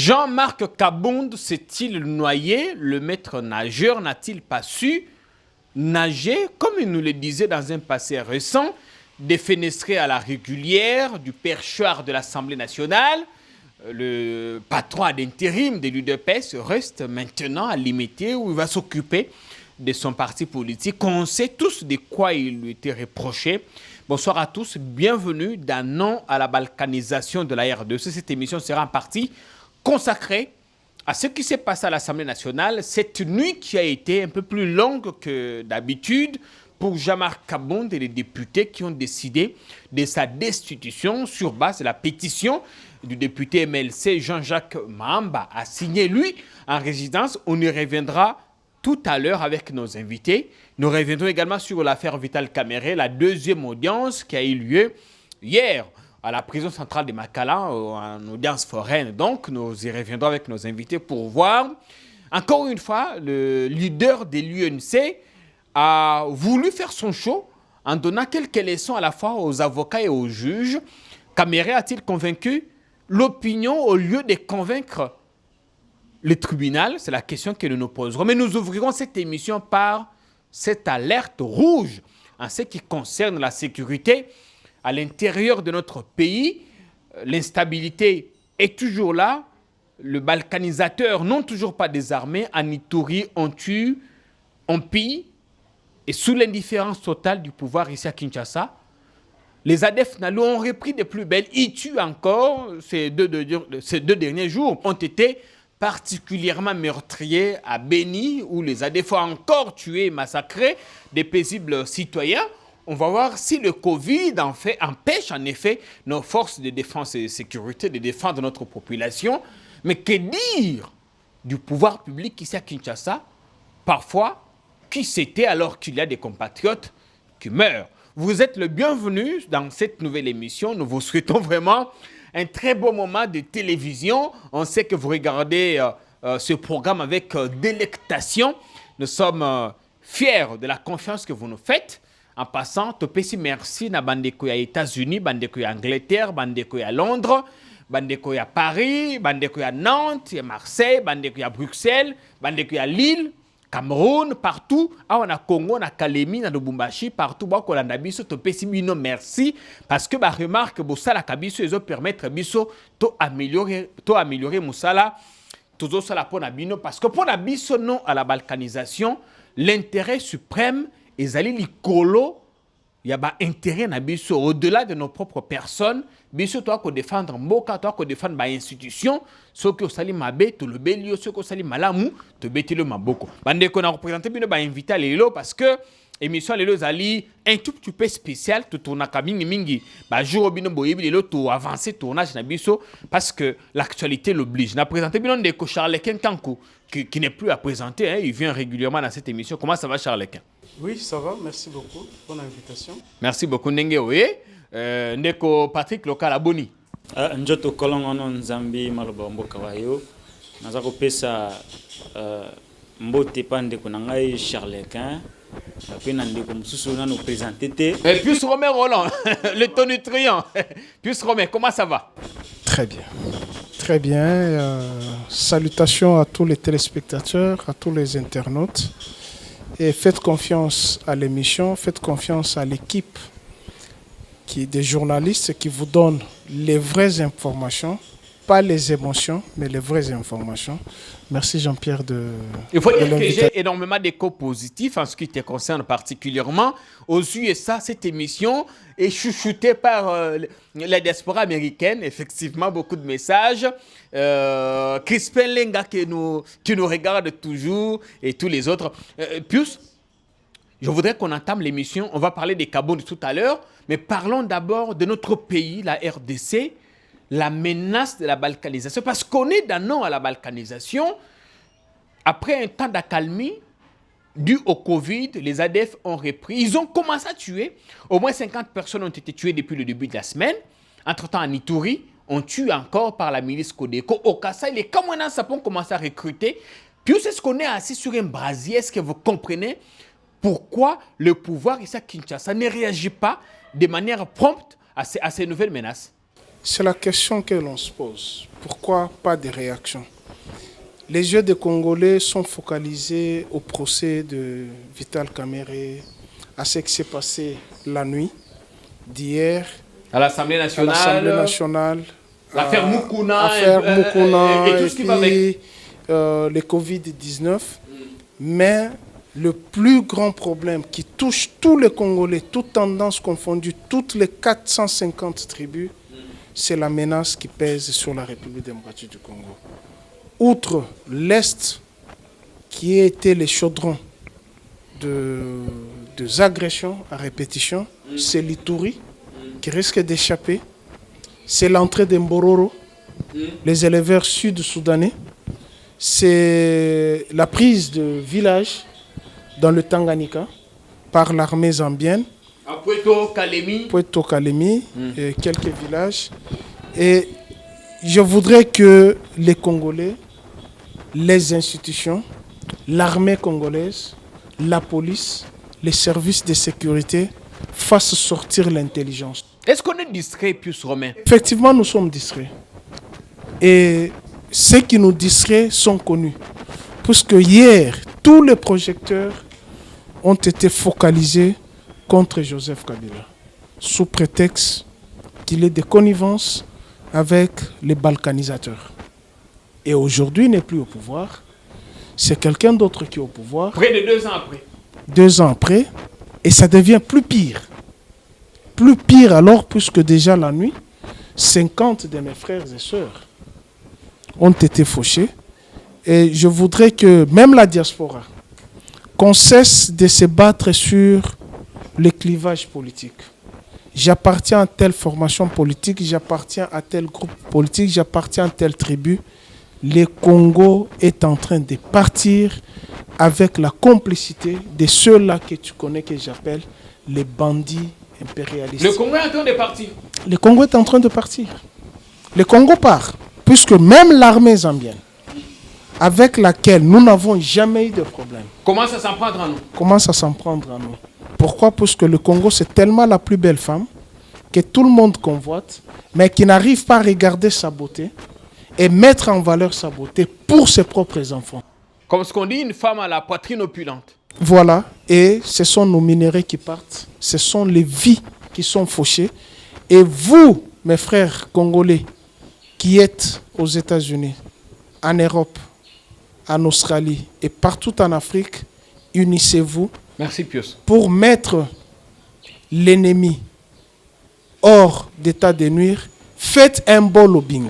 Jean-Marc Kabound s'est-il noyé? Le maître nageur n'a-t-il pas su nager? Comme il nous le disait dans un passé récent, défenestré à la régulière du perchoir de l'Assemblée nationale, le patron d'intérim de l'UDPS reste maintenant à l'imiter où il va s'occuper de son parti politique. On sait tous de quoi il lui était reproché. Bonsoir à tous, bienvenue dans Non à la balkanisation de la RDC. Cette émission sera en partie consacrée à ce qui s'est passé à l'Assemblée nationale cette nuit qui a été un peu plus longue que d'habitude pour Jean-Marc Kabound et les députés qui ont décidé de sa destitution sur base de la pétition du député MLC Jean-Jacques Mahamba a signé lui en résidence. On y reviendra tout à l'heure avec nos invités. Nous reviendrons également sur l'affaire Vital Kamerhe, la deuxième audience qui a eu lieu hier à la prison centrale de Makala, en audience foraine. Donc, nous y reviendrons avec nos invités pour voir. Encore une fois, le leader de l'UNC a voulu faire son show en donnant quelques leçons à la fois aux avocats et aux juges. Kamerhe a-t-il convaincu l'opinion au lieu de convaincre le tribunal? C'est la question que nous nous poserons. Mais nous ouvrirons cette émission par cette alerte rouge en ce qui concerne la sécurité à l'intérieur de notre pays. L'instabilité est toujours là. Le balkanisateur non toujours pas désarmé. En Ituri, on tue, on pille. Et sous l'indifférence totale du pouvoir ici à Kinshasa, les ADF Nalu ont repris de plus belles. Ils tuent encore. Ces deux derniers jours ont été particulièrement meurtriers à Beni, où les ADF ont encore tué et massacré des paisibles citoyens. On va voir si le Covid empêche en effet nos forces de défense et de sécurité de défendre notre population. Mais que dire du pouvoir public ici à Kinshasa? Parfois, qui c'était alors qu'il y a des compatriotes qui meurent? Vous êtes le bienvenu dans cette nouvelle émission. Nous vous souhaitons vraiment un très beau moment de télévision. On sait que vous regardez ce programme avec délectation. Nous sommes fiers de la confiance que vous nous faites. En passant, topesi merci na bandeko ya États-Unis, bandeko ya Angleterre, bandeko ya Londres, bandeko ya Paris, bandeko ya Nantes, ya Marseille, bandeko ya Bruxelles, bandeko ya Lille, Cameroun, partout. Ah, on a Congo, on a Kalemi, on a Lubumbashi, partout. Bon, on a biso, topesi bino merci. Parce que, remarque, Boussala Kabiso, ils ont permettre biso, to améliorer Moussala, toujours ça la pona bino. Parce que pour la biso, non à la balkanisation, l'intérêt suprême, ils allaient l'icolo, il y a un intérêt na biso au-delà de nos propres personnes. Biso toi ko défendre mboka, toi ko défendre ba institution, ce que sali mabe to le belio, ce que sali malamu to betilo maboko. Bande ko na représenter bino ba invité lelo parce que émission lelo zali un tout petit peu spécial tout tourna ka mingi ba jour bino boyebi lelo to avancer tournage na biso parce que l'actualité l'oblige. Na présenter bino ndeko Charles-Quin Kankou qui n'est plus à présenter, hein, il vient régulièrement dans cette émission. Comment ça va Charles-Quin? Oui, ça va, merci beaucoup pour l'invitation. Merci beaucoup Ndenge Oye. Ndeko Patrick Lokala Boni. Njoto kolongono nzambi maloba mboka wayo. Nazako pesa mbote pande ko nangai Charles-Quin. Puis nandeko mususu na nous présenter té. Et puis Romain Roland, le tonitruant. Puis Romain, comment ça va? Très bien. Très bien. Salutations à tous les téléspectateurs, à tous les internautes. Et faites confiance à l'émission, faites confiance à l'équipe des journalistes qui vous donnent les vraies informations, pas les émotions, mais les vraies informations. Merci Jean-Pierre de Il faut dire que j'ai énormément d'échos positifs en ce qui te concerne particulièrement. Aux USA, cette émission est chouchoutée par la diaspora américaine. Effectivement, beaucoup de messages. Crispin Lenga qui nous regarde toujours et tous les autres. Plus, je voudrais qu'on entame l'émission. On va parler des Kabound tout à l'heure. Mais parlons d'abord de notre pays, la RDC. La menace de la balkanisation. Parce qu'on est dans non à la balkanisation. Après un temps d'accalmie, dû au Covid, les ADF ont repris. Ils ont commencé à tuer. Au moins 50 personnes ont été tuées depuis le début de la semaine. Entre-temps, en Ituri, on tue encore par la milice Codeco. Au Kassai, les Kamwana Sapon commencent à recruter. Puis c'est ce qu'on est assis sur un brasier. Est-ce que vous comprenez pourquoi le pouvoir ici à Kinshasa ne réagit pas de manière prompte à ces nouvelles menaces? C'est la question que l'on se pose. Pourquoi pas de réaction? Les yeux des Congolais sont focalisés au procès de Vital Kamerhe, à ce qui s'est passé la nuit d'hier À l'Assemblée nationale. L'affaire Mukuna, et tout ce qui va avec. Le Covid-19. Mais le plus grand problème qui touche tous les Congolais, toutes tendances confondues, toutes les 450 tribus, c'est la menace qui pèse sur la République démocratique du Congo. Outre l'Est, qui a été les chaudrons de agressions à répétition, c'est l'Ituri qui risque d'échapper, c'est l'entrée des Mbororo, les éleveurs sud-soudanais, c'est la prise de villages dans le Tanganyika par l'armée zambienne. À Poeto Kalemi, et quelques villages. Et je voudrais que les Congolais, les institutions, l'armée congolaise, la police, les services de sécurité fassent sortir l'intelligence. Est-ce qu'on est distrait, Pius Romain? Effectivement, nous sommes distraits. Et ceux qui nous distraient sont connus. Puisque hier, tous les projecteurs ont été focalisés contre Joseph Kabila, sous prétexte qu'il est de connivence avec les balkanisateurs. Et aujourd'hui, il n'est plus au pouvoir. C'est quelqu'un d'autre qui est au pouvoir. Près de 2 ans après. 2 ans après. Et ça devient plus pire. Plus pire alors, puisque déjà la nuit, 50 de mes frères et sœurs ont été fauchés. Et je voudrais que même la diaspora, qu'on cesse de se battre sur les clivages politiques. J'appartiens à telle formation politique, j'appartiens à tel groupe politique, j'appartiens à telle tribu. Le Congo est en train de partir avec la complicité de ceux-là que tu connais, que j'appelle les bandits impérialistes. Le Congo est en train de partir. Le Congo est en train de partir. Le Congo part, puisque même l'armée zambienne, avec laquelle nous n'avons jamais eu de problème, commence à s'en prendre à nous. Commence à s'en prendre à nous. Pourquoi? Parce que le Congo, c'est tellement la plus belle femme que tout le monde convoite, mais qui n'arrive pas à regarder sa beauté et mettre en valeur sa beauté pour ses propres enfants. Comme ce qu'on dit, une femme à la poitrine opulente. Voilà, et ce sont nos minéraux qui partent, ce sont les vies qui sont fauchées. Et vous, mes frères congolais, qui êtes aux États-Unis, en Europe, en Australie et partout en Afrique, unissez-vous. Merci Pius. Pour mettre l'ennemi hors d'état de nuire. Faites un bon lobbying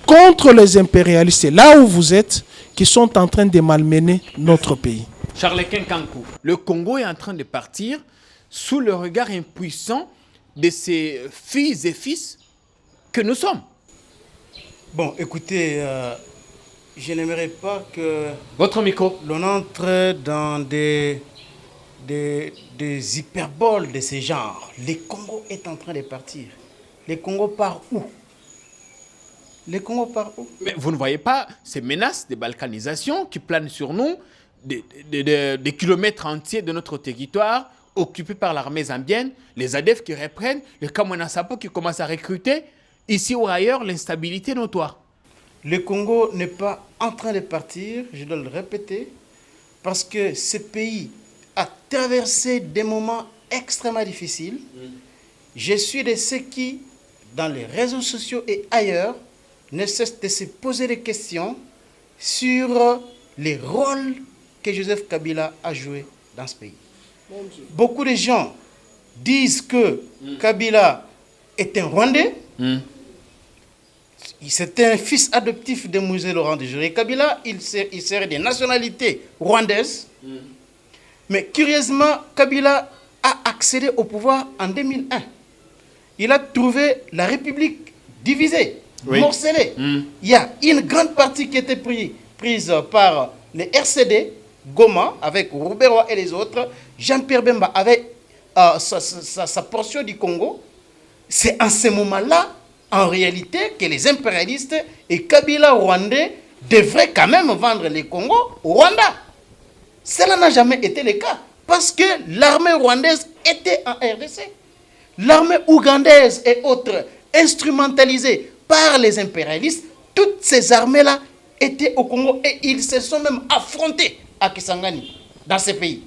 contre les impérialistes, là où vous êtes, qui sont en train de malmener notre pays. Charles-Quint Kankou, le Congo est en train de partir sous le regard impuissant de ses filles et fils que nous sommes. Bon, écoutez, je n'aimerais pas que... Votre micro. L'on entre dans des hyperboles de ce genre. Le Congo est en train de partir. Le Congo part où? Le Congo part où? Mais vous ne voyez pas ces menaces de balkanisation qui planent sur nous, des kilomètres entiers de notre territoire occupés par l'armée zambienne, les ADF qui reprennent, le Kamwana Sapo qui commence à recruter. Ici ou ailleurs, l'instabilité est notoire. Le Congo n'est pas en train de partir, je dois le répéter, parce que ce pays a traversé des moments extrêmement difficiles. Je suis de ceux qui, dans les réseaux sociaux et ailleurs, ne cessent de se poser des questions sur les rôles que Joseph Kabila a joués dans ce pays. Beaucoup de gens disent que Kabila est un Rwandais. C'était un fils adoptif de Moïse Laurent de Juré Kabila. Il serait de nationalité rwandaise. Mais curieusement, Kabila a accédé au pouvoir en 2001. Il a trouvé la République divisée, morcelée. Il y a une grande partie qui était prise par les RCD, Goma, avec Rouberois et les autres. Jean-Pierre Bemba avec sa portion du Congo. C'est en ce moment-là, en réalité, que les impérialistes et Kabila rwandais devraient quand même vendre les Congo au Rwanda. Cela n'a jamais été le cas, parce que l'armée rwandaise était en RDC. L'armée ougandaise et autres instrumentalisées par les impérialistes, toutes ces armées-là étaient au Congo et ils se sont même affrontés à Kisangani, dans ces pays.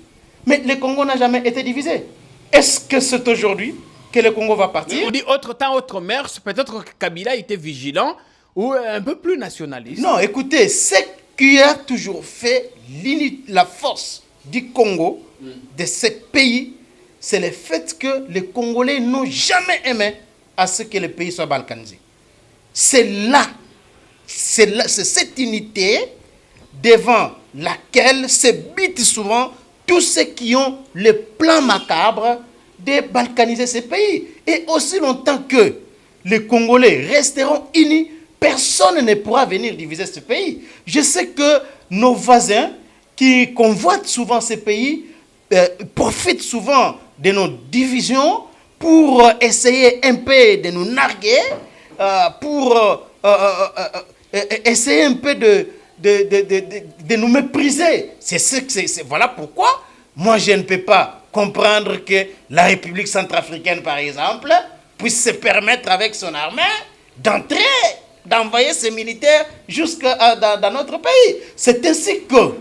Mais le Congo n'a jamais été divisé. Est-ce que c'est aujourd'hui que le Congo va partir? On dit autre temps, autre mœurs. Peut-être que Kabila était vigilant ou un peu plus nationaliste. Non, écoutez, ce qui a toujours fait la force du Congo, de ce pays, c'est le fait que les Congolais n'ont jamais aimé à ce que le pays soit balkanisé. C'est cette unité devant laquelle se bitent souvent tous ceux qui ont le plan macabre de balkaniser ces pays. Et aussi longtemps que les Congolais resteront unis, personne ne pourra venir diviser ce pays. Je sais que nos voisins qui convoitent souvent ces pays profitent souvent de nos divisions pour essayer un peu de nous narguer, pour essayer un peu de nous mépriser. Voilà pourquoi moi je ne peux pas comprendre que la République centrafricaine, par exemple, puisse se permettre avec son armée d'envoyer ses militaires dans notre pays. C'est ainsi que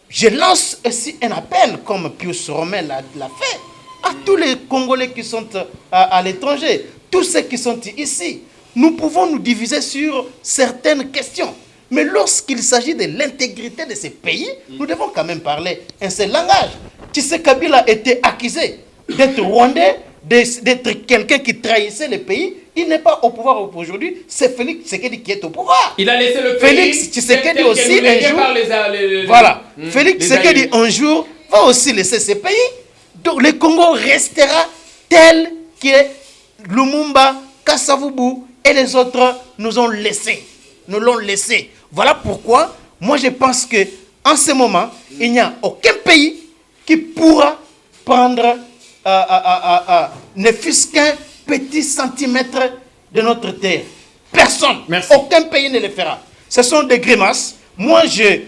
je lance aussi un appel, comme Pius Romain l'a fait, à tous les Congolais qui sont à l'étranger, tous ceux qui sont ici. Nous pouvons nous diviser sur certaines questions. Mais lorsqu'il s'agit de l'intégrité de ces pays, nous devons quand même parler un seul langage. Tshisekedi Kabila a été accusé d'être rwandais, d'être quelqu'un qui trahissait le pays. Il n'est pas au pouvoir aujourd'hui, c'est Félix Tshisekedi qui est au pouvoir. Il a laissé le pays. Félix Tshisekedi aussi un jour. Voilà. Félix Tshisekedi un jour va aussi laisser ce pays. Donc le Congo restera tel que Lumumba, Kasavubu et les autres nous ont laissé. Nous l'ont laissé. Voilà pourquoi, moi je pense qu'en ce moment, il n'y a aucun pays qui pourra prendre ne fût-ce qu'un petit centimètre de notre terre. Personne. Merci. Aucun pays ne le fera. Ce sont des grimaces. Moi, je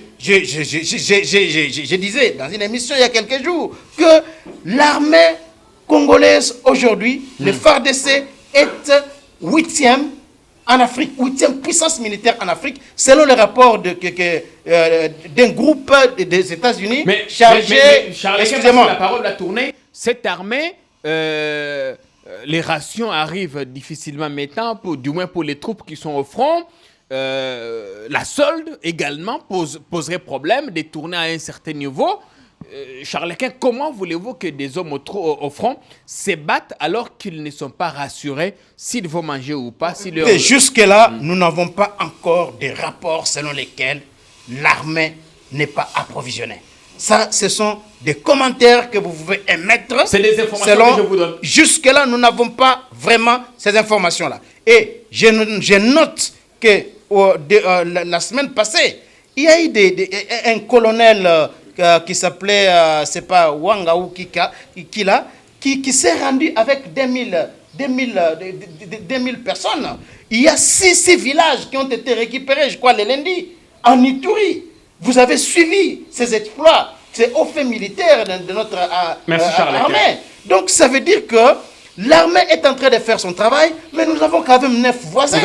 disais dans une émission il y a quelques jours que l'armée congolaise aujourd'hui, le FARDC, est 8e en Afrique, 8e puissance militaire en Afrique, selon le rapport d'un groupe des États-Unis chargé. Excusez-moi. La parole a tourné. Cette armée, les rations arrivent difficilement maintenant, du moins pour les troupes qui sont au front. La solde également poserait problème de tourner à un certain niveau. Charles-Quint, comment voulez-vous que des hommes au front se battent alors qu'ils ne sont pas rassurés s'ils vont manger ou pas? Jusque-là, nous n'avons pas encore de rapports selon lesquels l'armée n'est pas approvisionnée. Ça, ce sont des commentaires que vous pouvez émettre. C'est des informations que je vous donne. Jusque-là, nous n'avons pas vraiment ces informations-là. Et je note que la semaine passée, il y a eu un colonel qui s'appelait, c'est pas Wanga ou Kila, qui s'est rendu avec 2000 personnes. Il y a 6 villages qui ont été récupérés, je crois, le lundi, en Ituri. Vous avez suivi ces exploits, ces hauts faits militaires de notre armée. Donc ça veut dire que l'armée est en train de faire son travail, mais nous avons quand même 9 voisins.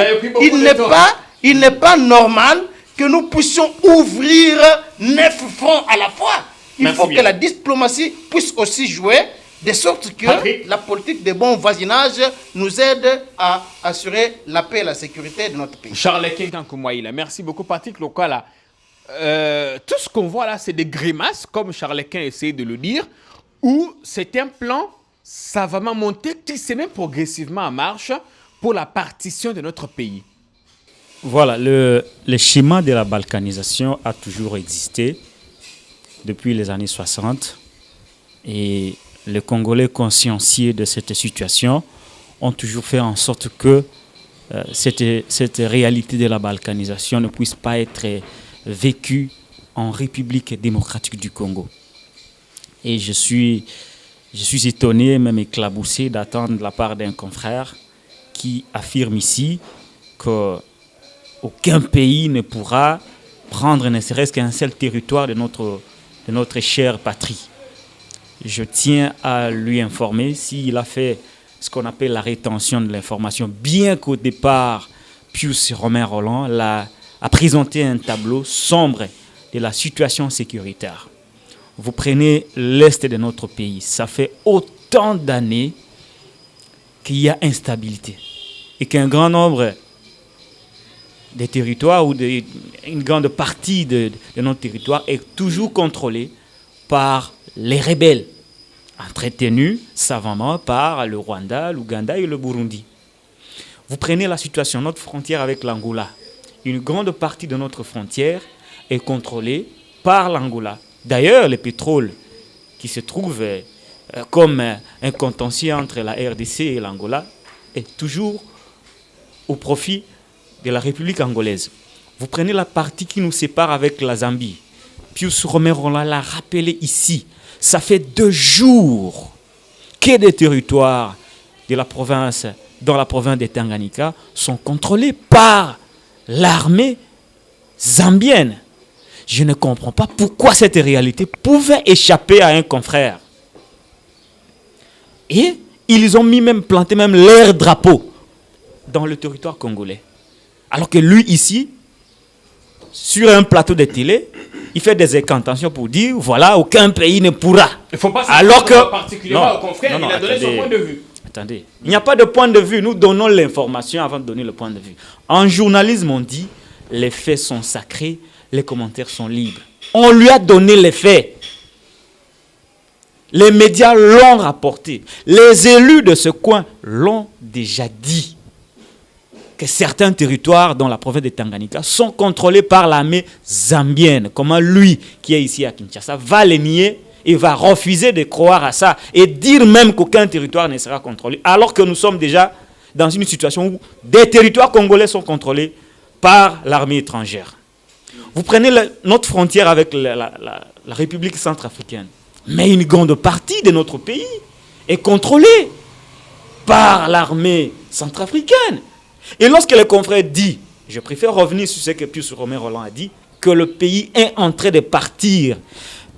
Il n'est pas normal que nous puissions ouvrir 9 fronts à la fois. Il faut que la diplomatie puisse aussi jouer, de sorte que la politique de bon voisinage nous aide à assurer la paix et la sécurité de notre pays. Charles-Quint Koumaïla, merci beaucoup Patrick Lokala. Tout ce qu'on voit là, c'est des grimaces, comme Charles-Quint essaie de le dire, où c'est un plan savamment monté qui se met progressivement en marche pour la partition de notre pays. Voilà, le schéma de la balkanisation a toujours existé depuis les années 60 et les Congolais consciencieux de cette situation ont toujours fait en sorte que cette réalité de la balkanisation ne puisse pas être vécue en République démocratique du Congo. Et je suis étonné, même éclaboussé d'attendre de la part d'un confrère qui affirme ici qu'aucun pays ne pourra prendre ne serait-ce qu'un seul territoire de notre chère patrie. Je tiens à lui informer s'il a fait ce qu'on appelle la rétention de l'information, bien qu'au départ, Pius Romain Rolland a présenté un tableau sombre de la situation sécuritaire. Vous prenez l'est de notre pays, ça fait autant d'années qu'il y a instabilité et qu'un grand nombre des territoires ou une grande partie de notre territoire est toujours contrôlée par les rebelles, entretenus savamment par le Rwanda, l'Ouganda et le Burundi. Vous prenez la situation, notre frontière avec l'Angola. Une grande partie de notre frontière est contrôlée par l'Angola. D'ailleurs, le pétrole qui se trouve comme un contentieux entre la RDC et l'Angola est toujours au profit de la République angolaise. Vous prenez la partie qui nous sépare avec la Zambie. Pius Romain Rolland l'a rappelé ici. Ça fait 2 jours que des territoires de la province, dans la province de Tanganyika sont contrôlés par l'armée zambienne. Je ne comprends pas pourquoi cette réalité pouvait échapper à un confrère. Et ils ont planté même leur drapeau dans le territoire congolais. Alors que lui, ici, sur un plateau de télé, il fait des incantations pour dire, voilà, aucun pays ne pourra. Il ne faut pas alors que particulièrement au confrère, il a donné son point de vue. Attendez, il n'y a pas de point de vue. Nous donnons l'information avant de donner le point de vue. En journalisme, on dit, les faits sont sacrés, les commentaires sont libres. On lui a donné les faits. Les médias l'ont rapporté. Les élus de ce coin l'ont déjà dit. Que certains territoires dans la province de Tanganyika sont contrôlés par l'armée zambienne. Comment lui, qui est ici à Kinshasa, va les nier et va refuser de croire à ça et dire même qu'aucun territoire ne sera contrôlé, alors que nous sommes déjà dans une situation où des territoires congolais sont contrôlés par l'armée étrangère. Vous prenez notre frontière avec la République centrafricaine, mais une grande partie de notre pays est contrôlée par l'armée centrafricaine. Et lorsque le confrère dit, je préfère revenir sur ce que Pius Romain Rolland a dit, que le pays est en train de partir.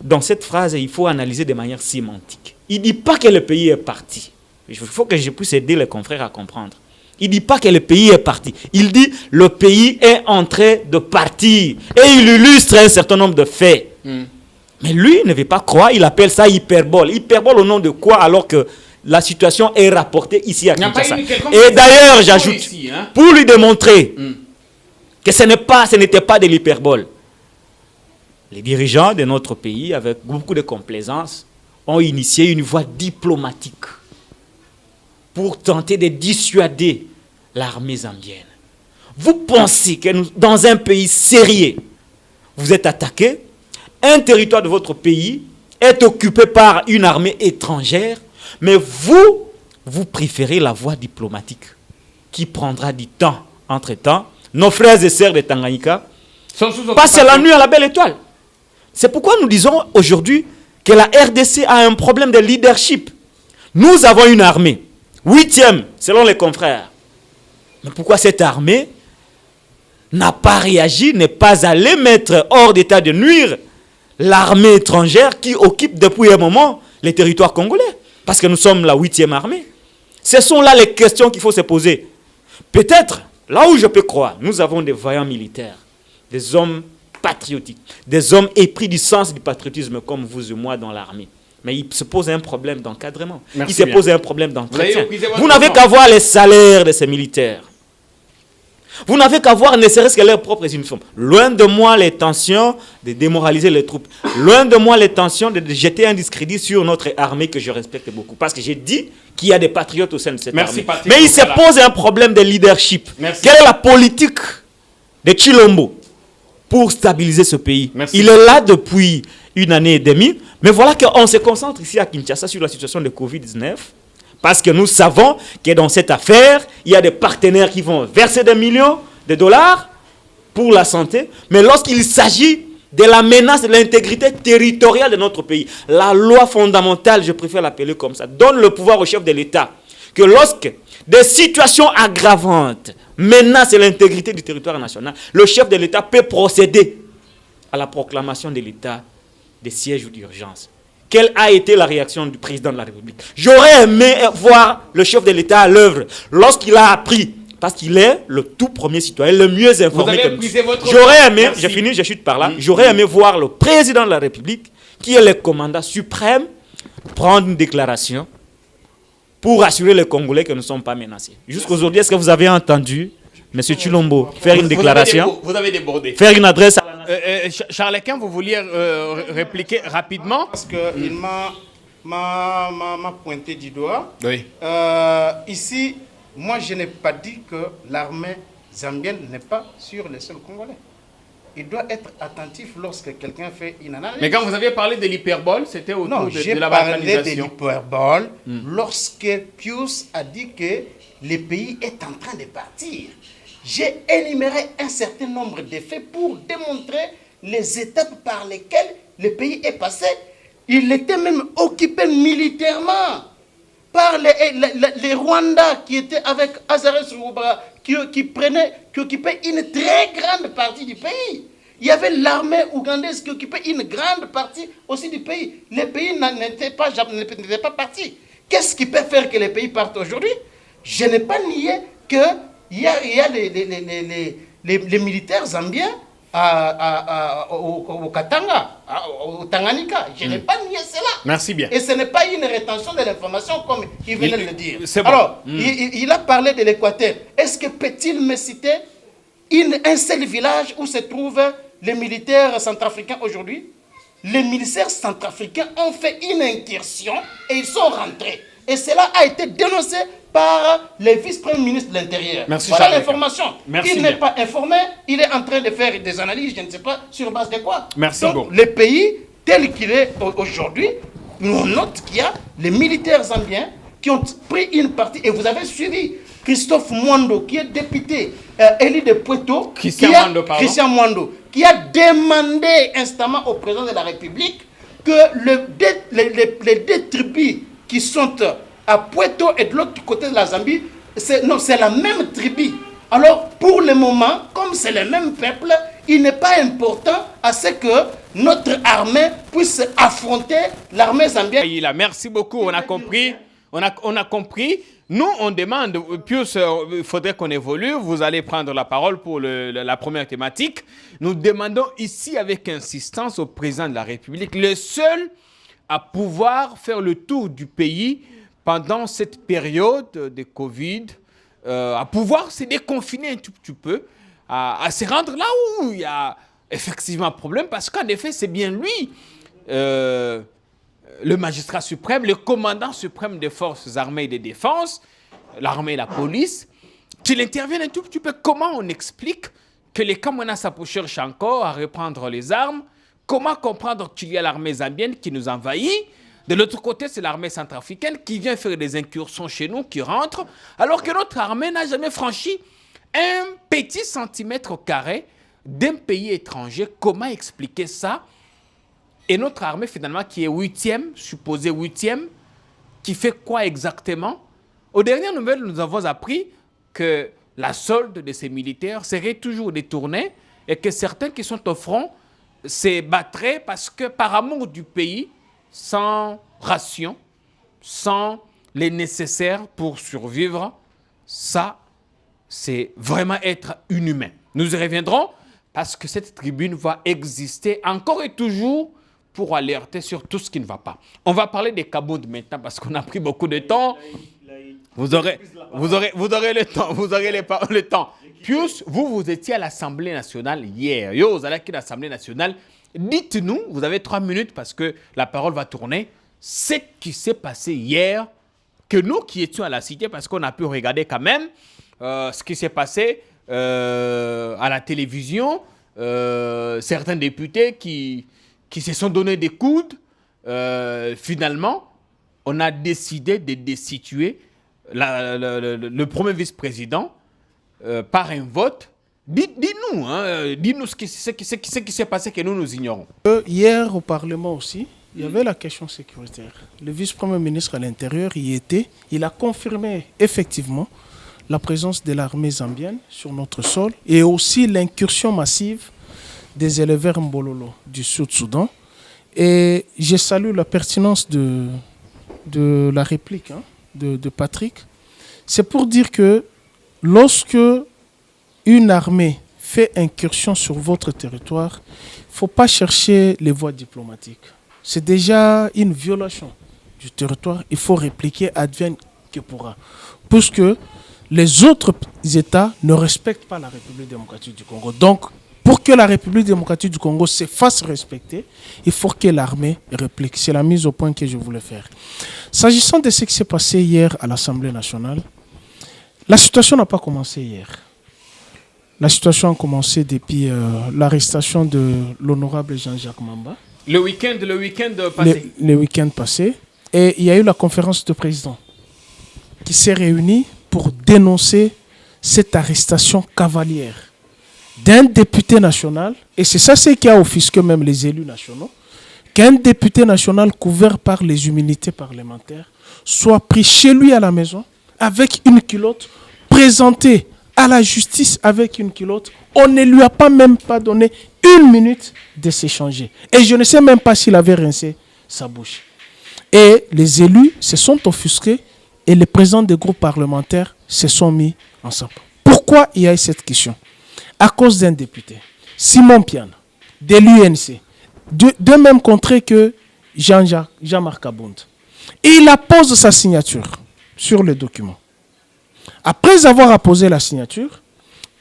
Dans cette phrase, il faut analyser de manière sémantique. Il ne dit pas que le pays est parti. Il faut que je puisse aider les confrères à comprendre. Il ne dit pas que le pays est parti. Il dit le pays est en train de partir. Et il illustre un certain nombre de faits. Mais lui, il ne veut pas croire, il appelle ça hyperbole. Hyperbole au nom de quoi alors que la situation est rapportée ici à Kinshasa. Et d'ailleurs, j'ajoute, ici, pour lui démontrer que ce n'était pas de l'hyperbole, les dirigeants de notre pays, avec beaucoup de complaisance, ont initié une voie diplomatique pour tenter de dissuader l'armée zambienne. Vous pensez que dans un pays sérieux, vous êtes attaqué, un territoire de votre pays est occupé par une armée étrangère, mais vous préférez la voie diplomatique qui prendra du temps. Entre-temps, nos frères et sœurs de Tanganyika passent la nuit à la belle étoile. C'est pourquoi nous disons aujourd'hui que la RDC a un problème de leadership. Nous avons une armée, 8e selon les confrères. Mais pourquoi cette armée n'a pas réagi, n'est pas allée mettre hors d'état de nuire l'armée étrangère qui occupe depuis un moment les territoires congolais? Parce que nous sommes la 8e armée. Ce sont là les questions qu'il faut se poser. Peut-être, là où je peux croire, nous avons des vaillants militaires, des hommes patriotiques, des hommes épris du sens du patriotisme comme vous et moi dans l'armée. Mais il se pose un problème d'encadrement. Il se pose un problème d'entretien. Vous n'avez qu'à voir les salaires de ces militaires. Vous n'avez qu'à voir ne serait-ce que leurs propres uniformes. Loin de moi les tensions de démoraliser les troupes. Loin de moi les tensions de jeter un discrédit sur notre armée que je respecte beaucoup. Parce que j'ai dit qu'il y a des patriotes au sein de cette armée. Mais il se pose un problème de leadership. Quelle est la politique de Chilombo pour stabiliser ce pays? Il est là depuis 1 année et demie. Mais voilà qu'on se concentre ici à Kinshasa sur la situation de Covid-19. Parce que nous savons que dans cette affaire, il y a des partenaires qui vont verser des millions de dollars pour la santé. Mais lorsqu'il s'agit de la menace de l'intégrité territoriale de notre pays, la loi fondamentale, je préfère l'appeler comme ça, donne le pouvoir au chef de l'État que lorsque des situations aggravantes menacent l'intégrité du territoire national, le chef de l'État peut procéder à la proclamation de l'état de siège ou d'urgence. quelle a été la réaction du président de la République. J'aurais aimé voir le chef de l'État à l'œuvre lorsqu'il a appris, parce qu'il est le tout premier citoyen, le mieux informé que nous. J'aurais aimé, j'ai fini, je chute par là, j'aurais aimé voir le président de la République, qui est le commandant suprême, prendre une déclaration pour assurer les Congolais que nous ne sommes pas menacés. Jusqu'aujourd'hui, est-ce que vous avez entendu M. Chilombo faire une déclaration, vous avez débordé. Faire une adresse à la Charles-Quint, vous vouliez répliquer rapidement? Parce qu'il m'a pointé du doigt. Oui. Ici, moi, je n'ai pas dit que l'armée zambienne n'est pas sur les sols congolais. Il doit être attentif lorsque quelqu'un fait une analyse. Mais quand vous aviez parlé de l'hyperbole, c'était autour non, de la j'ai parlé de balkanisation. l'hyperbole lorsque Pius a dit que le pays est en train de partir. J'ai énuméré un certain nombre de faits pour démontrer les étapes par lesquelles le pays est passé. Il était même occupé militairement par les Rwandais qui étaient avec Azarès Rouba, qui occupaient une très grande partie du pays. Il y avait l'armée ougandaise qui occupait une grande partie aussi du pays. Le pays n'était pas parti. Qu'est-ce qui peut faire que les pays partent aujourd'hui? Je n'ai pas nié qu'il y a les militaires zambiens au Katanga, au Tanganyika. Je n'ai pas nié cela. Merci bien. Et ce n'est pas une rétention de l'information comme il venait de le dire. C'est bon. Alors, il a parlé de l'Équateur. Est-ce que peut-il me citer un seul village où se trouvent les militaires centrafricains aujourd'hui? Les militaires centrafricains ont fait une incursion et ils sont rentrés. Et cela a été dénoncé par le vice-premier ministre de l'Intérieur. Voilà l'information. Il n'est pas informé, il est en train de faire des analyses, je ne sais pas sur base de quoi. Merci Donc, beaucoup. le pays tel qu'il est aujourd'hui, on note qu'il y a les militaires zambiens qui ont pris une partie. Et vous avez suivi Christophe Mwando, qui est député élu de Puerto, Christian Mwando, qui a demandé instamment au président de la République que les deux tribus qui sont à Puerto et de l'autre côté de la Zambie, c'est la même tribu. Alors, pour le moment, comme c'est le même peuple, il n'est pas important à ce que notre armée puisse affronter l'armée zambienne. Merci beaucoup, on a compris. On a compris. Nous, on demande, Pius, il faudrait qu'on évolue. Vous allez prendre la parole pour la première thématique. Nous demandons ici avec insistance au président de la République, le seul à pouvoir faire le tour du pays pendant cette période de Covid, à pouvoir se déconfiner un tout petit peu, à se rendre là où il y a effectivement un problème, parce qu'en effet, c'est bien lui, le magistrat suprême, le commandant suprême des forces armées et de défense, l'armée et la police, qu'il intervienne un tout petit peu. Comment on explique que les Kamwana Sapo cherchent encore à reprendre les armes? Comment comprendre qu'il y a l'armée zambienne qui nous envahit? De l'autre côté, c'est l'armée centrafricaine qui vient faire des incursions chez nous, qui rentre, alors que notre armée n'a jamais franchi un petit centimètre carré d'un pays étranger. Comment expliquer ça? Et notre armée, finalement, qui est 8e, supposée 8e, qui fait quoi exactement? Aux dernières nouvelles, nous avons appris que la solde de ces militaires serait toujours détournée et que certains qui sont au front se battraient parce que, par amour du pays, sans ration, sans les nécessaires pour survivre, ça, c'est vraiment être inhumain. Nous y reviendrons parce que cette tribune va exister encore et toujours pour alerter sur tout ce qui ne va pas. On va parler des Kabound maintenant parce qu'on a pris beaucoup de temps. Vous aurez le temps, vous aurez le temps. Pius, vous étiez à l'Assemblée nationale hier. Vous allez à l'Assemblée nationale. Dites-nous, vous avez 3 minutes parce que la parole va tourner, ce qui s'est passé hier, que nous qui étions à la cité, parce qu'on a pu regarder quand même ce qui s'est passé à la télévision, certains députés qui se sont donné des coudes. Finalement, on a décidé de destituer le premier vice-président par un vote. Dis-nous, dis-nous ce qui s'est passé que nous ignorons. Hier au Parlement aussi, il y avait la question sécuritaire. Le vice-premier ministre à l'Intérieur y était. Il a confirmé effectivement la présence de l'armée zambienne sur notre sol et aussi l'incursion massive des éleveurs Mbololo du Sud-Soudan Et je salue la pertinence de la réplique de Patrick. C'est pour dire que lorsque une armée fait incursion sur votre territoire, il ne faut pas chercher les voies diplomatiques. C'est déjà une violation du territoire. Il faut répliquer advienne que pourra. Puisque les autres États ne respectent pas la République démocratique du Congo. Donc, pour que la République démocratique du Congo se fasse respecter, il faut que l'armée réplique. C'est la mise au point que je voulais faire. S'agissant de ce qui s'est passé hier à l'Assemblée nationale, la situation n'a pas commencé hier. La situation a commencé depuis l'arrestation de l'honorable Jean-Jacques Mamba. Le week-end passé. Le week-end passé. Et il y a eu la conférence de président qui s'est réunie pour dénoncer cette arrestation cavalière d'un député national, et c'est ça ce qui a offusqué même les élus nationaux, qu'un député national couvert par les immunités parlementaires soit pris chez lui à la maison avec une culotte, présenté à la justice avec une culotte. On ne lui a même pas donné une minute de s'échanger. Et je ne sais même pas s'il avait rincé sa bouche. Et les élus se sont offusqués et les présidents des groupes parlementaires se sont mis ensemble. Pourquoi il y a eu cette question? À cause d'un député, Simon Piana, de l'UNC, de même contrée que Jean-Marc Abound. Et il appose sa signature sur le document. Après avoir apposé la signature,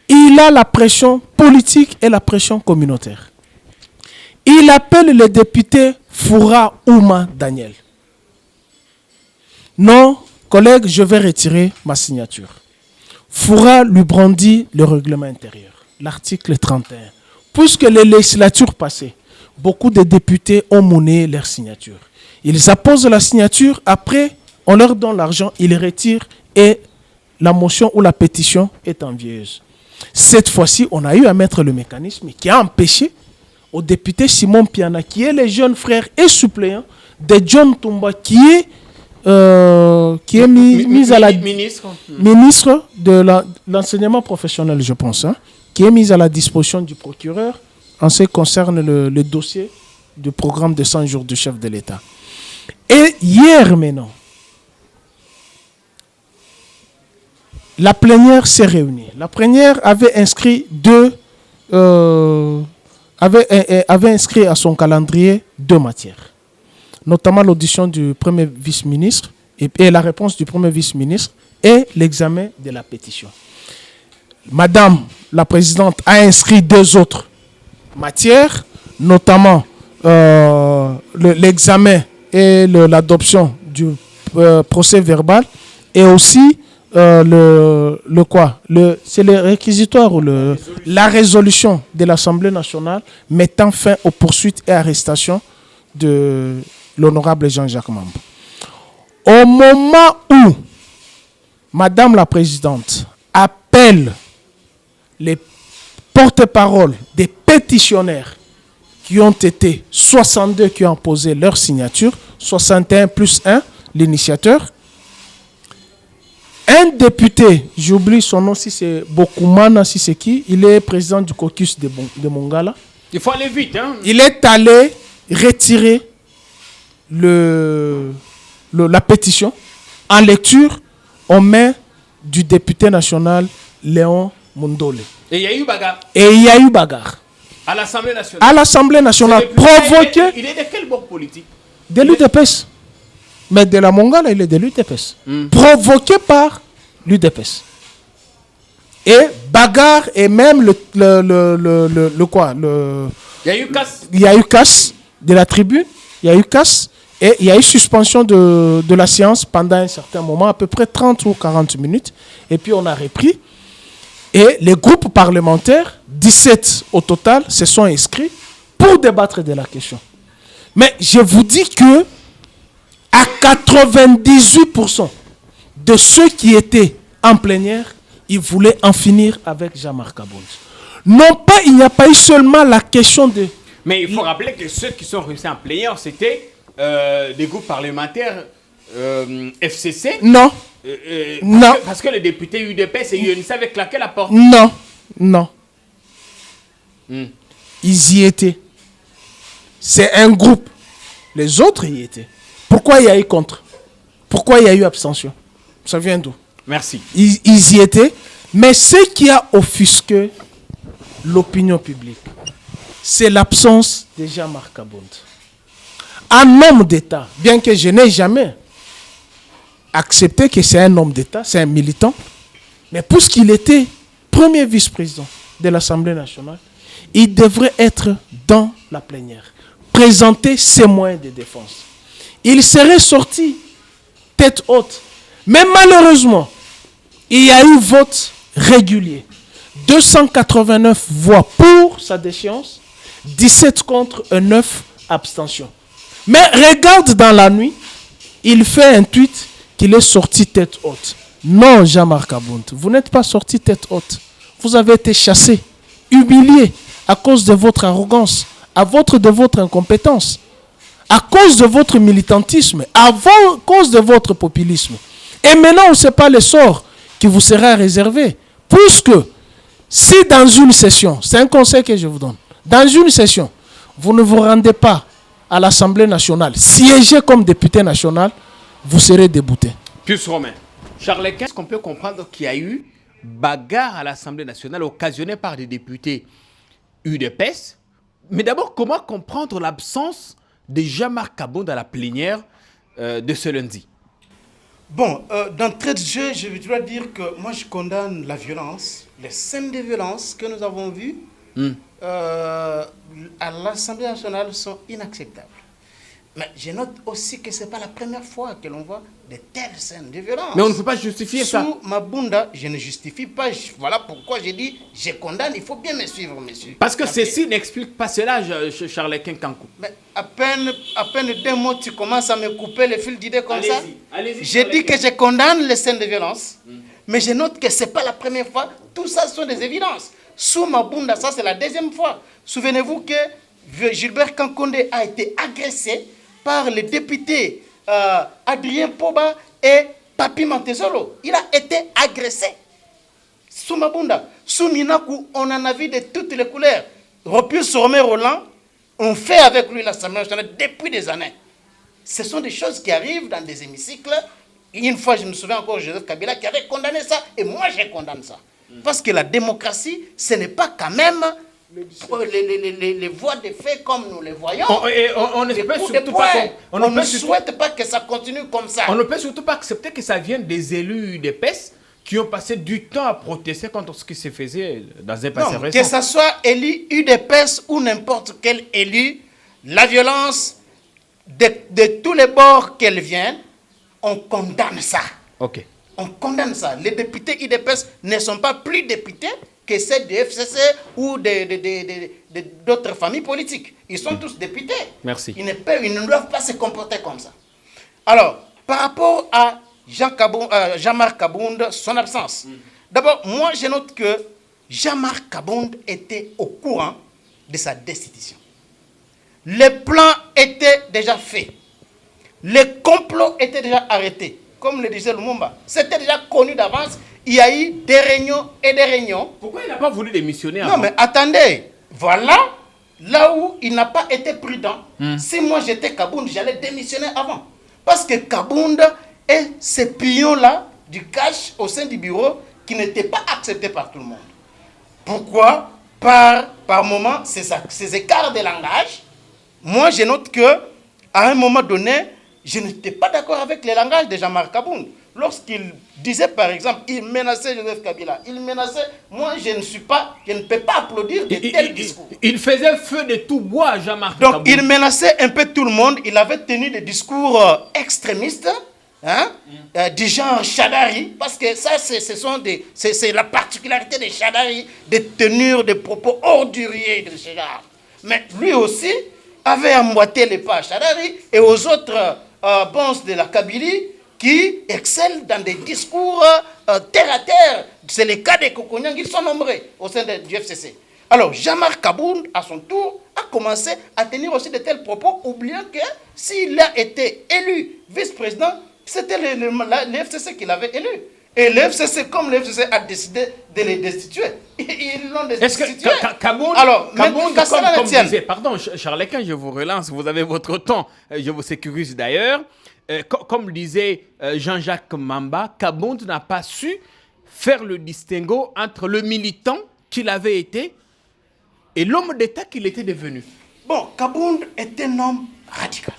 il a la pression politique et la pression communautaire. Il appelle le député Foura Ouma Daniel. Non, collègue, je vais retirer ma signature. Foura lui brandit le règlement intérieur, l'article 31. Puisque les législatures passées, beaucoup de députés ont monnaie leur signature. Ils apposent la signature, après, on leur donne l'argent, ils retirent et la motion ou la pétition est envieilleuse. Cette fois-ci, on a eu à mettre le mécanisme qui a empêché au député Simon Piana, qui est le jeune frère et suppléant de John Tumba, qui est mis à la ministre de l'enseignement professionnel, je pense, qui est mise à la disposition du procureur en ce qui concerne le dossier du programme de 100 jours du chef de l'État. Et hier maintenant, la plénière s'est réunie. La plénière avait inscrit avait inscrit à son calendrier 2 matières, notamment l'audition du premier vice-ministre et la réponse du premier vice-ministre et l'examen de la pétition. Madame la présidente a inscrit 2 autres matières, notamment l'examen et l'adoption du procès verbal et aussi c'est le réquisitoire ou la résolution de l'Assemblée nationale mettant fin aux poursuites et arrestations de l'honorable Jean-Jacques Mamba. Au moment où Madame la Présidente appelle les porte-paroles des pétitionnaires qui ont été 62 qui ont posé leur signature, 61 plus 1, l'initiateur, un député, j'oublie son nom, si c'est Bokoumana, si c'est qui, il est président du caucus de Mongala. Il faut aller vite. Il est allé retirer la pétition en lecture aux mains du député national Léon Mundole. Et il y a eu bagarre. À l'Assemblée nationale. À l'Assemblée nationale, provoqué. Il est de quel bord politique? De l'UDPS. Mais de la Mongala, il est de l'UDPS. Provoqué par l'UDPS. Et bagarre, et même Il y a eu casse. Il y a eu casse de la tribune, il y a eu casse, et il y a eu suspension de la séance pendant un certain moment, à peu près 30 ou 40 minutes. Et puis on a repris. Et les groupes parlementaires, 17 au total, se sont inscrits pour débattre de la question. Mais je vous dis que à 98% de ceux qui étaient en plénière, ils voulaient en finir avec Jean-Marc Abound. Non pas, il n'y a pas eu seulement la question de... Mais il faut rappeler que ceux qui sont réussis en plénière, c'était des groupes parlementaires FCC. Non. Non. Parce que les députés UDPS et UNC avaient claqué la porte. Non. Ils y étaient. C'est un groupe Les autres y étaient. Pourquoi il y a eu contre? Pourquoi il y a eu abstention? Ça vient d'où? Merci. Ils y étaient. Mais ce qui a offusqué l'opinion publique, c'est l'absence de Jean-Marc Kabound. Un homme d'État, bien que je n'ai jamais accepté que c'est un homme d'État, c'est un militant, mais puisqu'il était premier vice-président de l'Assemblée nationale, il devrait être dans la plénière, présenter ses moyens de défense. Il serait sorti tête haute. Mais malheureusement, il y a eu vote régulier. 289 voix pour sa déchéance, 17 contre et 9 abstentions. Mais regarde dans la nuit, il fait un tweet qu'il est sorti tête haute. Non, Jean-Marc Kabound, vous n'êtes pas sorti tête haute. Vous avez été chassé, humilié à cause de votre arrogance, de votre incompétence, à cause de votre militantisme, cause de votre populisme. Et maintenant, on ne sait pas le sort qui vous sera réservé. Puisque si dans une session, c'est un conseil que je vous donne, dans une session, vous ne vous rendez pas à l'Assemblée nationale, siégez comme député national, vous serez débouté. Pius Romain, Charles Quint, est-ce qu'on peut comprendre qu'il y a eu bagarre à l'Assemblée nationale occasionnée par des députés UDPS? Mais d'abord, comment comprendre l'absence de Jean-Marc Kabound à la plénière de ce lundi? Bon, d'entrée de jeu, je dois dire que moi je condamne la violence, les scènes de violence que nous avons vues à l'Assemblée nationale sont inacceptables. Mais je note aussi que ce n'est pas la première fois que l'on voit de telles scènes de violence. Mais on ne peut pas justifier ça. Sous Mabunda, je ne justifie pas. Voilà pourquoi j'ai dit je condamne. Il faut bien me suivre, monsieur. Parce que ceci n'explique pas cela, Charles Quincankou. Mais à peine 2 mots, tu commences à me couper le fil d'idée comme ça. Allez-y. J'ai dit que je condamne les scènes de violence. Mais je note que ce n'est pas la première fois. Tout ça sont des évidences. Sous Mabunda, ça c'est la deuxième fois. Souvenez-vous que Gilbert Kankonde a été agressé par le député Adrien Poba et Papi Mantezolo. Il a été agressé. Sous Mabunda, sous Minakou, on en a vu de toutes les couleurs. Ropius Romé Roland, on fait avec lui l'Assemblée nationale depuis des années. Ce sont des choses qui arrivent dans des hémicycles. Une fois, je me souviens encore, Joseph Kabila qui avait condamné ça, et moi je condamne ça. Parce que la démocratie, ce n'est pas quand même les voies de fait comme nous les voyons. On ne peut surtout pas. On ne souhaite pas que ça continue comme ça. On ne peut surtout pas accepter que ça vienne des élus des PES qui ont passé du temps à protester contre ce qui se faisait dans un passé récent. Que ce soit élu UDPS ou n'importe quel élu, la violence de tous les bords qu'elle vienne, on condamne ça. Ok. On condamne ça. Les députés UDPS ne sont pas plus députés que ceux de FCC ou d'autres familles politiques. Ils sont tous députés. Merci. Ils ne doivent pas se comporter comme ça. Alors, par rapport à Jean-Marc Kabound, son absence. D'abord, moi, je note que Jean-Marc Kabound était au courant de sa destitution. Les plans étaient déjà faits. Les complots étaient déjà arrêtés. Comme le disait Lumumba, c'était déjà connu d'avance. Il y a eu des réunions et des réunions. Pourquoi il n'a pas voulu démissionner avant? Non, mais attendez. Voilà là où il n'a pas été prudent. Si moi j'étais Kabound, j'allais démissionner avant. Parce que Kabound est ce pion-là du cash au sein du bureau qui n'était pas accepté par tout le monde. Pourquoi? Par moment, ces écarts de langage. Moi, je note que à un moment donné, je n'étais pas d'accord avec le langage de Jean-Marc Kabound. Lorsqu'il disait, par exemple, il menaçait Joseph Kabila, il menaçait, moi, je ne peux pas applaudir de tels discours. Il faisait feu de tout bois, Jean-Marc Kabound. Donc, il menaçait un peu tout le monde. Il avait tenu des discours extrémistes, du genre Chadari, parce que ça, c'est la particularité des Chadari, de tenir des propos orduriers de ce genre. Mais lui aussi avait emboîté les pas à Chadari et aux autres bons de la Kabylie qui excellent dans des discours terre à terre. C'est le cas des Kokonyang, ils sont nombreux au sein du FCC. Alors, Jean-Marc Kabound, à son tour, a commencé à tenir aussi de tels propos, oubliant que s'il a été élu vice-président, c'était le FCC qui l'avait élu. Et le FCC, comme le FCC a décidé de les destituer, ils l'ont destitué. Est-ce que Kabound, alors, comme disait, pardon, Charles-Quint, je vous relance, vous avez votre temps, je vous sécurise d'ailleurs. Comme disait Jean-Jacques Mamba, Kabound n'a pas su faire le distinguo entre le militant qu'il avait été et l'homme d'État qu'il était devenu. Bon, Kabound est un homme radical.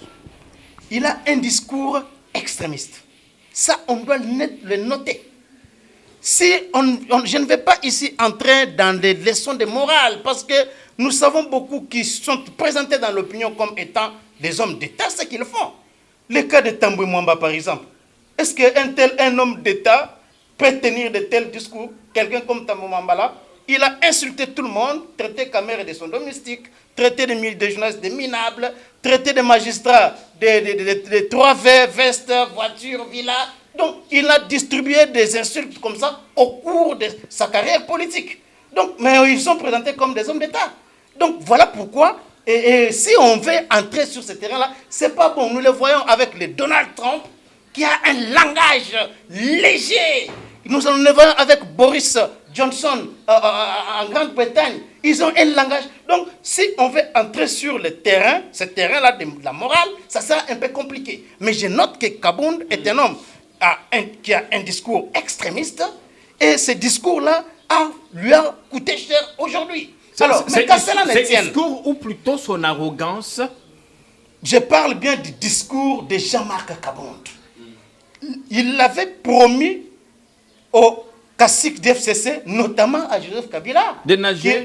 Il a un discours extrémiste. Ça, on doit le noter. Je ne vais pas ici entrer dans des leçons de morale, parce que nous savons beaucoup qui sont présentés dans l'opinion comme étant des hommes d'État, ce qu'ils font. Le cas de Tamboué Mwamba, par exemple. Est-ce qu'un homme d'État peut tenir de tels discours? Quelqu'un comme Tamboué Mwamba là, il a insulté tout le monde, traité Kamere de son domestique, traité des journalistes de minables, traité des magistrats de 3V, vestes, voitures, villas. Donc, il a distribué des insultes comme ça au cours de sa carrière politique. Donc, mais ils sont présentés comme des hommes d'État. Donc, voilà pourquoi, et si on veut entrer sur ce terrain-là, c'est pas bon. Nous le voyons avec le Donald Trump, qui a un langage léger. Nous le voyons avec Boris Johnson en Grande-Bretagne. Ils ont un langage. Donc, si on veut entrer sur le terrain, ce terrain-là de la morale, ça sera un peu compliqué. Mais je note que Kabound est un homme qui a un discours extrémiste, et ce discours-là lui a coûté cher aujourd'hui. Alors, mais qu'à cela ne tienne, discours ou plutôt son arrogance? Je parle bien du discours de Jean-Marc Kabound. Il l'avait promis au cacique d'FCC, notamment à Joseph Kabila, de nager.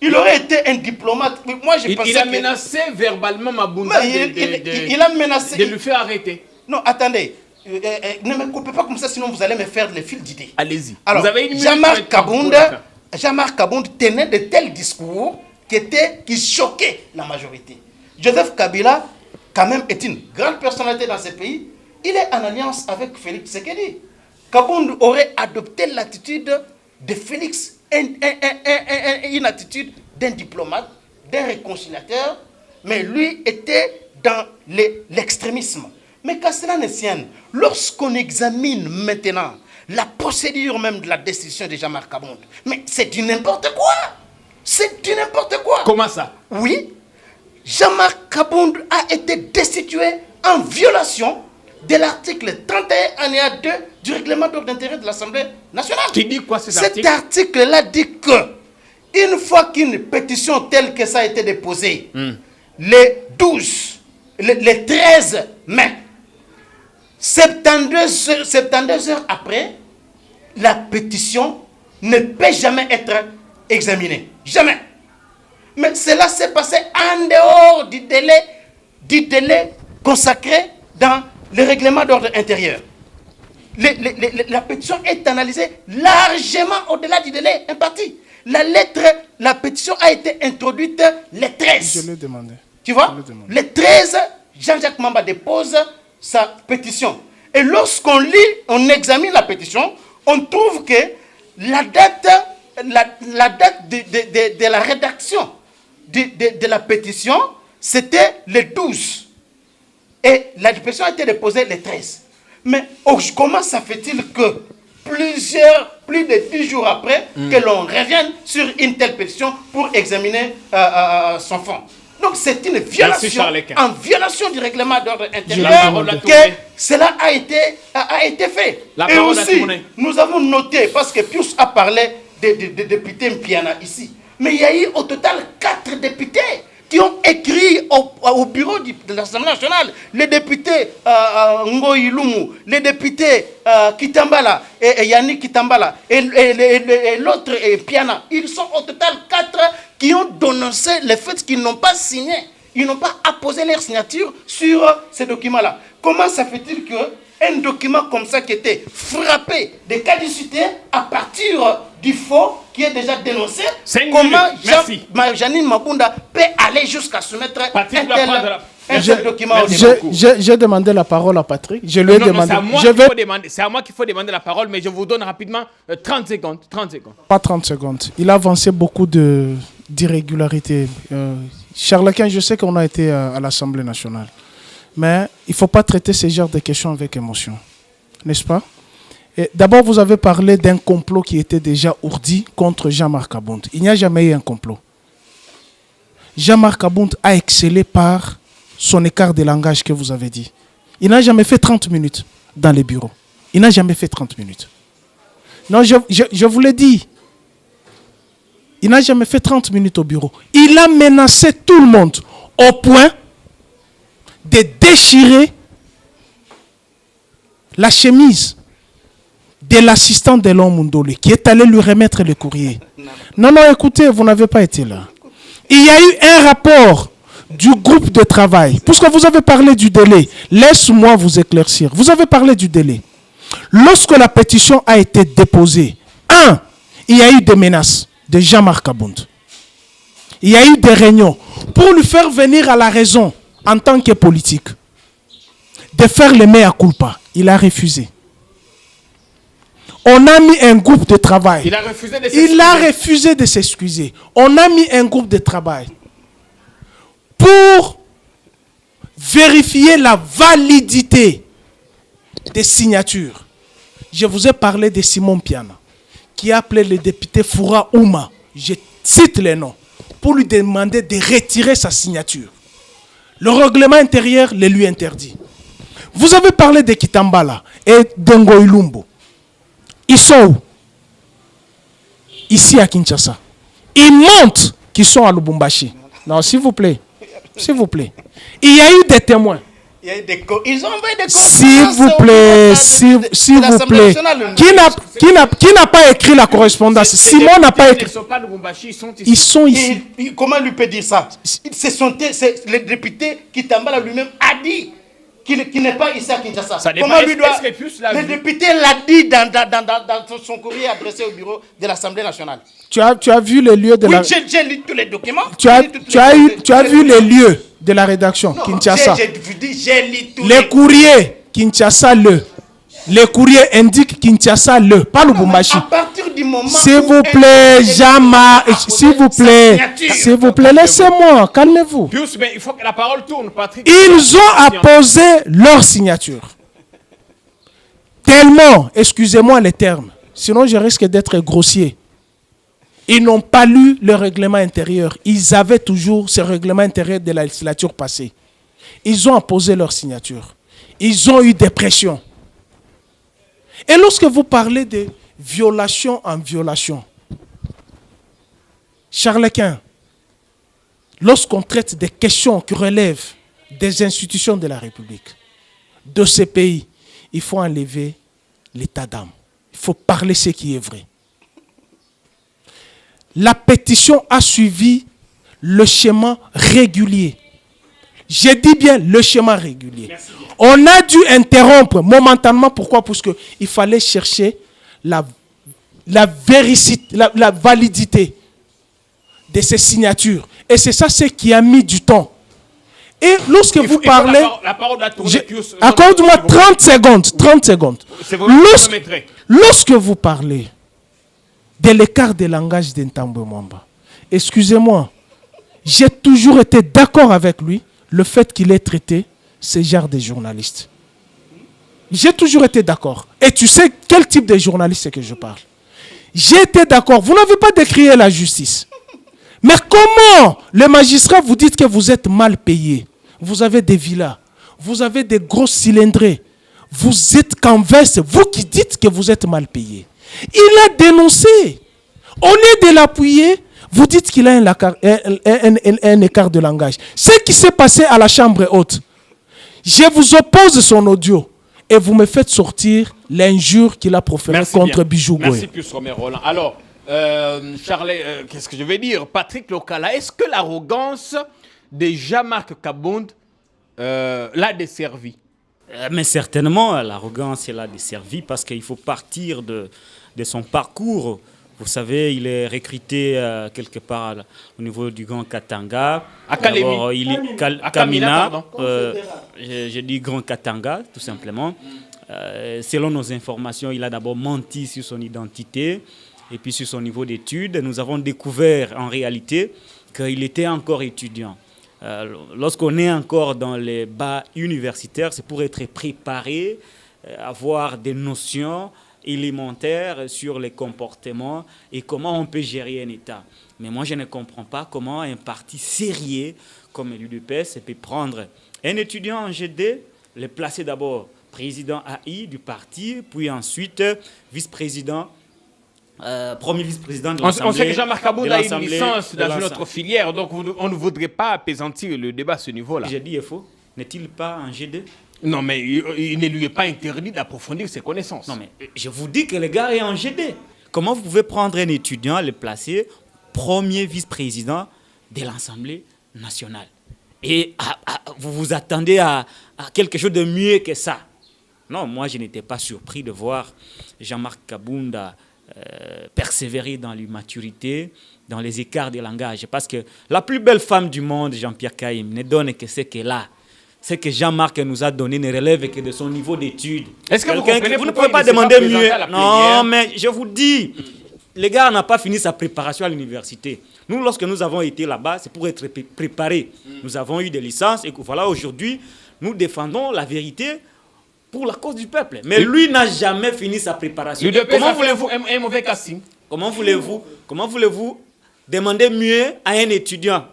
Il aurait été un diplomate. Moi, il a menacé verbalement Mabunda de lui faire arrêter. Non, attendez. Ne me coupez pas comme ça, sinon vous allez me faire le fil d'idées. Allez-y. Alors, Jean-Marc Kabound tenait de tels discours qui choquaient la majorité. Joseph Kabila, quand même, est une grande personnalité dans ce pays. Il est en alliance avec Félix Tshisekedi. Kabound aurait adopté l'attitude de Félix, une attitude d'un diplomate, d'un réconciliateur, mais lui était dans l'extrémisme. Mais qu'à cela ne tienne, lorsqu'on examine maintenant la procédure même de la destitution de Jean-Marc Kabound, mais c'est du n'importe quoi. C'est du n'importe quoi. Comment ça? Oui, Jean-Marc Kabound a été destitué en violation de l'article 31 alinéa 2 du règlement d'ordre d'intérêt de l'Assemblée nationale. Qui dit quoi cet article? Cet article-là dit que, une fois qu'une pétition telle que ça a été déposée, les 13 mai, 72 heures après, la pétition ne peut jamais être examinée. Jamais. Mais cela s'est passé en dehors du délai consacré dans le règlement d'ordre intérieur. La pétition est analysée largement au-delà du délai imparti. La pétition a été introduite le 13. Je l'ai demandé. Tu vois? Le 13, Jean-Jacques Mamba dépose sa pétition. Et lorsqu'on lit, on examine la pétition, on trouve que la date de la rédaction de la pétition, c'était le 12. Et la pétition a été déposée le 13. Mais comment ça fait-il que plus de 10 jours après, que l'on revienne sur une telle pétition pour examiner son fond? Donc c'est une violation, en violation du règlement d'ordre intérieur, que cela a été fait. Et aussi, nous avons noté, parce que Pius a parlé des députés Mpiana ici, mais il y a eu au total 4 députés qui ont écrit au bureau de l'Assemblée nationale, les députés Ngoï Lumu, les députés Kitambala, et Yannick Kitambala, et l'autre Piana. Ils sont au total 4 qui ont dénoncé le fait qu'ils n'ont pas signé, ils n'ont pas apposé leur signature sur ces documents-là. Comment ça fait-il qu'un document comme ça qui était frappé de caducité à partir du faux qui est déjà dénoncé, comment Janine Mabunda peut aller jusqu'à soumettre un tel document au débat? J'ai demandé la parole à Patrick. Je lui ai demandé. C'est à moi qu'il faut demander la parole, mais je vous donne rapidement 30 secondes. 30 secondes. Pas 30 secondes. Il a avancé beaucoup d'irrégularités. Charles-Quint, je sais qu'on a été à l'Assemblée nationale. Mais il ne faut pas traiter ce genre de questions avec émotion. N'est-ce pas? D'abord, vous avez parlé d'un complot qui était déjà ourdi contre Jean-Marc Abound. Il n'y a jamais eu un complot. Jean-Marc Abound a excellé par son écart de langage que vous avez dit. Il n'a jamais fait 30 minutes dans les bureaux. Il n'a jamais fait 30 minutes. Non, je vous l'ai dit. Il n'a jamais fait 30 minutes au bureau. Il a menacé tout le monde au point de déchirer la chemise de l'assistant de l'homme Mundole qui est allé lui remettre le courrier. Non, écoutez, vous n'avez pas été là. Il y a eu un rapport du groupe de travail. Puisque vous avez parlé du délai, laisse-moi vous éclaircir. Vous avez parlé du délai. Lorsque la pétition a été déposée, il y a eu des menaces de Jean-Marc Abound. Il y a eu des réunions pour lui faire venir à la raison en tant que politique, de faire le mea culpa. Il a refusé. On a mis un groupe de travail. Il a refusé de s'excuser. Il a refusé de s'excuser. On a mis un groupe de travail pour vérifier la validité des signatures. Je vous ai parlé de Simon Piana, qui a appelé le député Foura Ouma, je cite les noms, pour lui demander de retirer sa signature. Le règlement intérieur le lui interdit. Vous avez parlé de Kitambala et d'Ngo Ilumbo. Ils sont où? Ici à Kinshasa. Ils montrent qu'ils sont à Lubumbashi. Non, s'il vous plaît. S'il vous plaît. Il y a eu des témoins. Il y a eu ils ont envoyé des s'il vous plaît, s'il vous plaît. Qui n'a pas écrit la correspondance? Simon n'a pas écrit. Ils ne sont pas de Lubumbashi, ils sont ici. Comment lui peut dire ça? Le député Kitambala lui-même a dit qu'il n'est pas ici à Kinshasa. Comment lui doit... Le député l'a dit dans son courrier adressé au bureau de l'Assemblée nationale. Tu as vu les lieux de la... Oui, j'ai lu tous les documents. Tu as vu les lieux de la rédaction, non, Kinshasa. J'ai lu tous les courriers, Kinshasa les courriers indiquent Kinshasa pas Lubumbashi. À partir du moment s'il vous plaît, s'il vous plaît, laissez-moi, calmez-vous. Mais il faut que la parole tourne, Patrick. Ils ont apposé leur signature. Tellement, excusez-moi les termes, sinon je risque d'être grossier. Ils n'ont pas lu le règlement intérieur. Ils avaient toujours ce règlement intérieur de la législature passée. Ils ont apposé leur signature. Ils ont eu des pressions. Et lorsque vous parlez de violation en violation, Charles-Quint, lorsqu'on traite des questions qui relèvent des institutions de la République, de ce pays, il faut enlever l'état d'âme. Il faut parler ce qui est vrai. La pétition a suivi le schéma régulier. Je dis bien le schéma régulier. On a dû interrompre momentanément. Pourquoi? Parce qu'il fallait chercher la validité de ces signatures. Et c'est ça ce qui a mis du temps. Et lorsque vous parlez... Accorde-moi 30 secondes. 30 secondes. Lorsque vous parlez de l'écart de langage d'Ntambwe Mwamba, excusez-moi, j'ai toujours été d'accord avec lui, le fait qu'il ait traité ce genre de journalistes. J'ai toujours été d'accord. Et tu sais quel type de journaliste que je parle. J'ai été d'accord. Vous n'avez pas décrié la justice. Mais comment les magistrats vous dites que vous êtes mal payés? Vous avez des villas, vous avez des grosses cylindrées, vous êtes qu'en veste, vous qui dites que vous êtes mal payés. Il a dénoncé. Au lieu de l'appuyer, vous dites qu'il a un écart de langage. Ce qui s'est passé à la chambre haute, je vous oppose son audio et vous me faites sortir l'injure qu'il a proférée contre Bijou Goye. Merci plus, Romain Roland. Alors, Charles, qu'est-ce que je vais dire? Patrick Lokala, est-ce que l'arrogance de Jean-Marc Abound l'a desservi? Mais certainement, l'arrogance l'a desservi parce qu'il faut partir de son parcours. Vous savez, il est recruté quelque part au niveau du Grand Katanga. À Kalemi. Kamina, je dis Grand Katanga, tout simplement. Selon nos informations, il a d'abord menti sur son identité et puis sur son niveau d'études. Nous avons découvert en réalité qu'il était encore étudiant. Lorsqu'on est encore dans les bas universitaires, c'est pour être préparé, avoir des notions élémentaires sur les comportements et comment on peut gérer un État. Mais moi, je ne comprends pas comment un parti sérieux comme l'UDPS peut prendre un étudiant en GD, le placer d'abord président AI du parti, puis ensuite vice-président, premier vice-président de l'Assemblée. On sait que Jean-Marc Kabound a une licence dans une autre filière, donc on ne voudrait pas apaisantir le débat à ce niveau-là. J'ai dit faux. N'est-il pas en GD? Non, mais il ne lui est pas interdit d'approfondir ses connaissances. Non, mais je vous dis que le gars est en GD. Comment vous pouvez prendre un étudiant, le placer premier vice-président de l'Assemblée nationale? Et vous vous attendez à quelque chose de mieux que ça? Non, moi, je n'étais pas surpris de voir Jean-Marc Kabound persévérer dans l'immaturité, dans les écarts de langage. Parce que la plus belle femme du monde, Jean-Pierre Kaïm, ne donne que ce qu'elle a. Ce que Jean-Marc nous a donné ne relève que de son niveau d'études. Est-ce que vous ne pouvez pas demander mieux? Non, mais je vous dis, le gars n'a pas fini sa préparation à l'université. Nous, lorsque nous avons été là-bas, c'est pour être préparés. Nous avons eu des licences et voilà, aujourd'hui, nous défendons la vérité pour la cause du peuple. Mais lui n'a jamais fini sa préparation. Comment voulez-vous un mauvais casting? Comment voulez-vous demander mieux à un étudiant?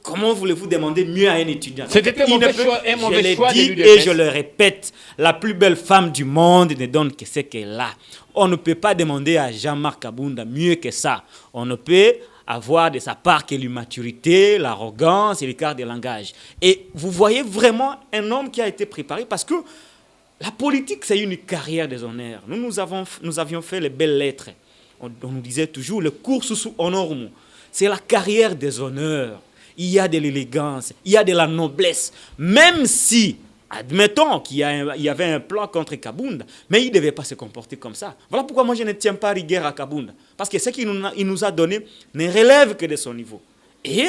Comment voulez-vous demander mieux à un étudiant? C'était un mauvais choix de l'UDPS. Et je le répète, la plus belle femme du monde ne donne que ce qu'elle a. On ne peut pas demander à Jean-Marc Kabound mieux que ça. On ne peut avoir de sa part que l'immaturité, l'arrogance et l'écart de langage. Et vous voyez vraiment un homme qui a été préparé parce que la politique, c'est une carrière des honneurs. Nous avions fait les belles lettres. On nous disait toujours le cursus honorum. C'est la carrière des honneurs. Il y a de l'élégance, il y a de la noblesse. Même si, admettons qu'il y avait un plan contre Kabound, mais il ne devait pas se comporter comme ça. Voilà pourquoi moi je ne tiens pas rigueur à Kabound. Parce que ce qu'il nous a donné ne relève que de son niveau. Et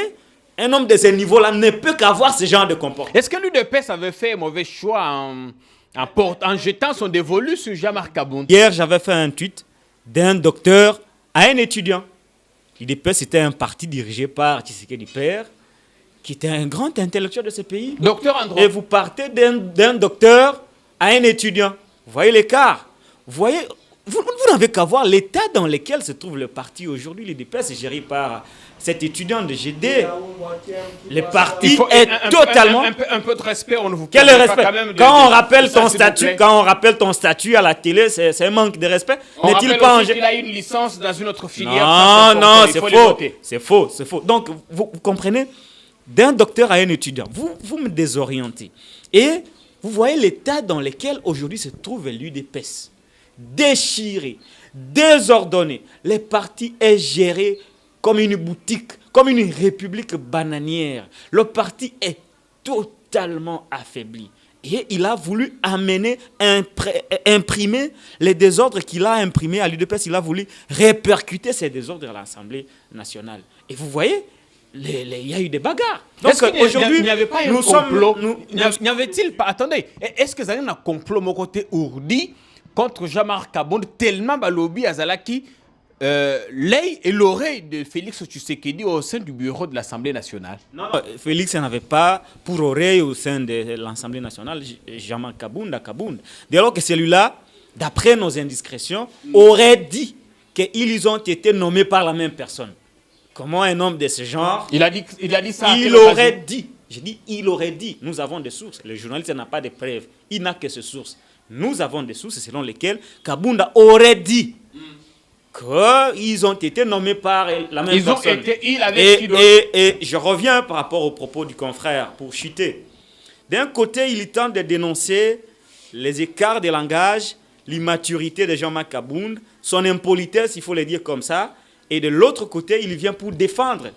un homme de ce niveau-là ne peut qu'avoir ce genre de comportement. Est-ce que l'UDPS avait fait un mauvais choix en jetant son dévolu sur Jean-Marc Kabound? Hier, j'avais fait un tweet d'un docteur à un étudiant. L'UDPS, c'était un parti dirigé par Tshisekedi Père, qui était un grand intellectuel de ce pays. Docteur en droit. Et vous partez d'un docteur à un étudiant. Vous voyez l'écart? Vous voyez, vous n'avez qu'à voir l'état dans lequel se trouve le parti aujourd'hui. L'UDPS est géré par cet étudiant de GD. Le parti est totalement... Un peu de respect, on ne vous Quel respect? Quand on rappelle ton statut à la télé, c'est un manque de respect. N'est-il pas qu'il a une licence dans une autre filière? Non, c'est faux. C'est faux. Donc, vous comprenez? D'un docteur à un étudiant, vous me désorientez. Et vous voyez l'état dans lequel aujourd'hui se trouve l'UDPS. Déchiré, désordonné. Le parti est géré comme une boutique, comme une république bananière. Le parti est totalement affaibli. Et il a voulu imprimer les désordres qu'il a imprimés à l'UDPS. Il a voulu répercuter ces désordres à l'Assemblée nationale. Et vous voyez, il y a eu des bagarres. Donc aujourd'hui, il n'y avait pas un complot. N'y avait-il pas? Attendez, est-ce que vous avez un complot mon côté ourdi contre Jean-Marc Kabound tellement balobi Azalaki l'œil et l'oreille de Félix Tshisekedi au sein du bureau de l'Assemblée nationale? Non, Félix n'avait pas pour oreille au sein de l'Assemblée nationale Jean-Marc Kabound à Kabound. Dès lors que celui-là, d'après nos indiscrétions, aurait dit qu'ils ont été nommés par la même personne. Comment un homme de ce genre... Il a dit ça. Il aurait dit. J'ai dit, il aurait dit. Nous avons des sources. Le journaliste n'a pas de preuves. Il n'a que ces sources. Nous avons des sources selon lesquelles Kabound aurait dit qu'ils ont été nommés par la même personne. Et je reviens par rapport aux propos du confrère pour chuter. D'un côté, il tente de dénoncer les écarts de langage, l'immaturité de Jean-Marc Kabound, son impolitesse, il faut le dire comme ça. Et de l'autre côté, il vient pour défendre.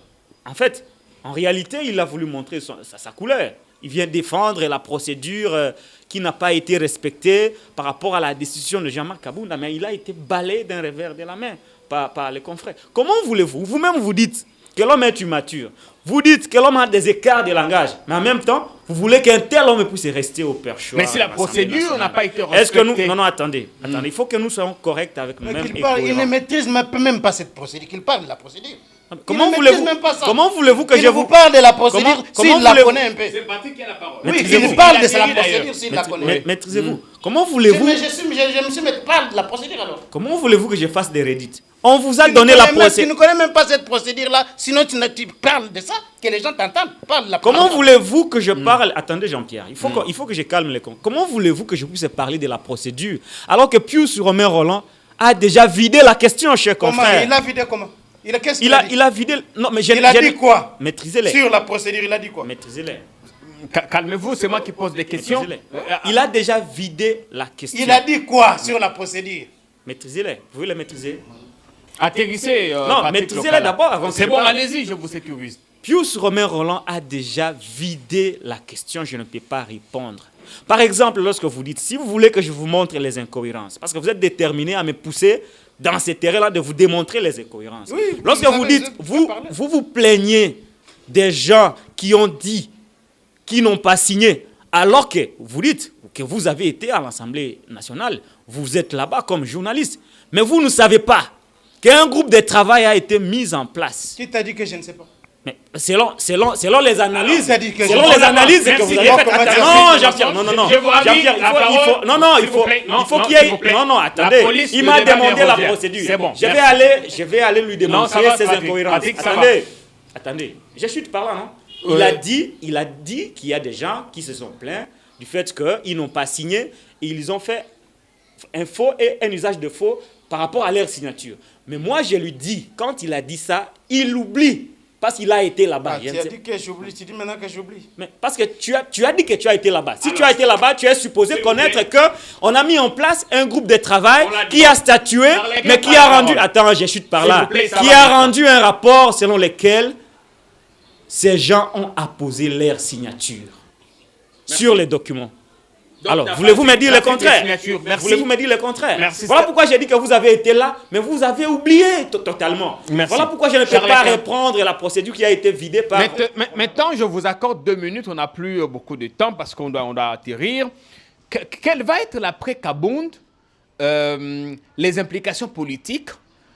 En fait, en réalité, il a voulu montrer sa couleur. Il vient défendre la procédure qui n'a pas été respectée par rapport à la décision de Jean-Marc Kabound. Mais il a été balayé d'un revers de la main par les confrères. Comment voulez-vous? Vous-même, vous dites que l'homme est immature. Vous dites que l'homme a des écarts de langage. Mais en même temps, vous voulez qu'un tel homme puisse rester au perchoir. Mais si la procédure n'a pas été respectée... Est-ce que nous... Non, attendez. Il faut que nous soyons corrects avec nous-mêmes. Il ne maîtrise même pas cette procédure. Qu'il parle de la procédure. Comment voulez-vous que je vous parle de la procédure s'il la connaît un peu? C'est Patrick qui a la parole. Oui, il parle de la procédure s'il la connaît. Maîtrisez-vous. Comment voulez-vous... Je me suis mis parle de la procédure alors. Comment voulez-vous que je fasse des rédits? On vous a Tu donné ne la connais même- procédure. Tu ne connais même pas cette procédure-là, sinon tu parles de ça, que les gens t'entendent. Parle de la Comment procédure. voulez-vous que je parle... Attendez Jean-Pierre, il faut que je calme les cons. Comment voulez-vous que je puisse parler de la procédure alors que Pius Romain Roland a déjà vidé la question, cher Comment? confrère? Il a vidé comment? Qu'est-ce qu'il Il a dit? a vidé... Non, mais Il a dit quoi? Maîtrisez-les. Sur la procédure, il a dit quoi? Maîtrisez-les. Calmez-vous, c'est moi qui pose des questions. Maîtrisez-les. Il a déjà vidé la question. Il a dit quoi sur la procédure? Maîtrisez-les. Vous pouvez les maîtriser. Atterrissez. Non, Patrick maîtrisez-les Lokala. d'abord avant que C'est je bon, parle. allez-y, je vous sécurise. Pius Romain Roland a déjà vidé la question, je ne peux pas répondre. Par exemple, lorsque vous dites, si vous voulez que je vous montre les incohérences, parce que vous êtes déterminé à me pousser dans ces terrains-là de vous démontrer les incohérences. Oui, lorsque vous vous avez- dites, vous parlez. vous plaignez des gens qui ont dit, qui n'ont pas signé, alors que vous dites que vous avez été à l'Assemblée nationale, vous êtes là-bas comme journaliste, mais vous ne savez pas qu'un groupe de travail a été mis en place. Qui t'a dit que je ne sais pas? Mais selon les analyses, ça dit que selon je- les analyses que Merci. vous avez faites. Comment dire, Non, c'est- Jean-Pierre, non. Je vous remis Jean-Pierre, la parole, non, s'il vous plaît. il faut Non, qu'il y s'il ait. vous plaît. Non, La attendez. police, Il le m'a débat demandé est la revient. procédure. C'est bon, Je merci. vais aller lui démontrer va, ses Patrick. incohérences. Patrick, ça Attendez. Je chute par là, non? Ouais. Il a dit qu'il y a des gens qui se sont plaints du fait qu'ils n'ont pas signé et ils ont fait un faux et un usage de faux par rapport à leur signature. Mais moi, je lui dis, quand il a dit ça, il oublie. Parce qu'il a été là-bas. Ah, tu as dit que j'oublie, tu dis maintenant que j'oublie. Mais parce que tu as dit que tu as été là-bas. Si tu as été là-bas, tu es supposé connaître qu'on a mis en place un groupe de travail On l'a dit. qui a statué, Parlez mais bien qui par a la rendu... parole. Attends, je chute par S'il là. vous plaît, ça Qui va a maintenant. rendu un rapport selon lequel ces gens ont apposé leur signature sur les documents. Donc, Alors, t'as voulez-vous pas me dire fait le contraire? signature. Merci. Voulez-vous me dire le contraire? Merci, Voilà ça- pourquoi j'ai dit que vous avez été là, mais vous avez oublié totalement. Merci. Voilà pourquoi je ne peux Charles pas Leclerc. reprendre la procédure qui a été vidée par... Maintenant, je vous accorde 2 minutes. On n'a plus beaucoup de temps parce qu'on doit atterrir. Quelle va être l'après-Kabound, les implications politiques?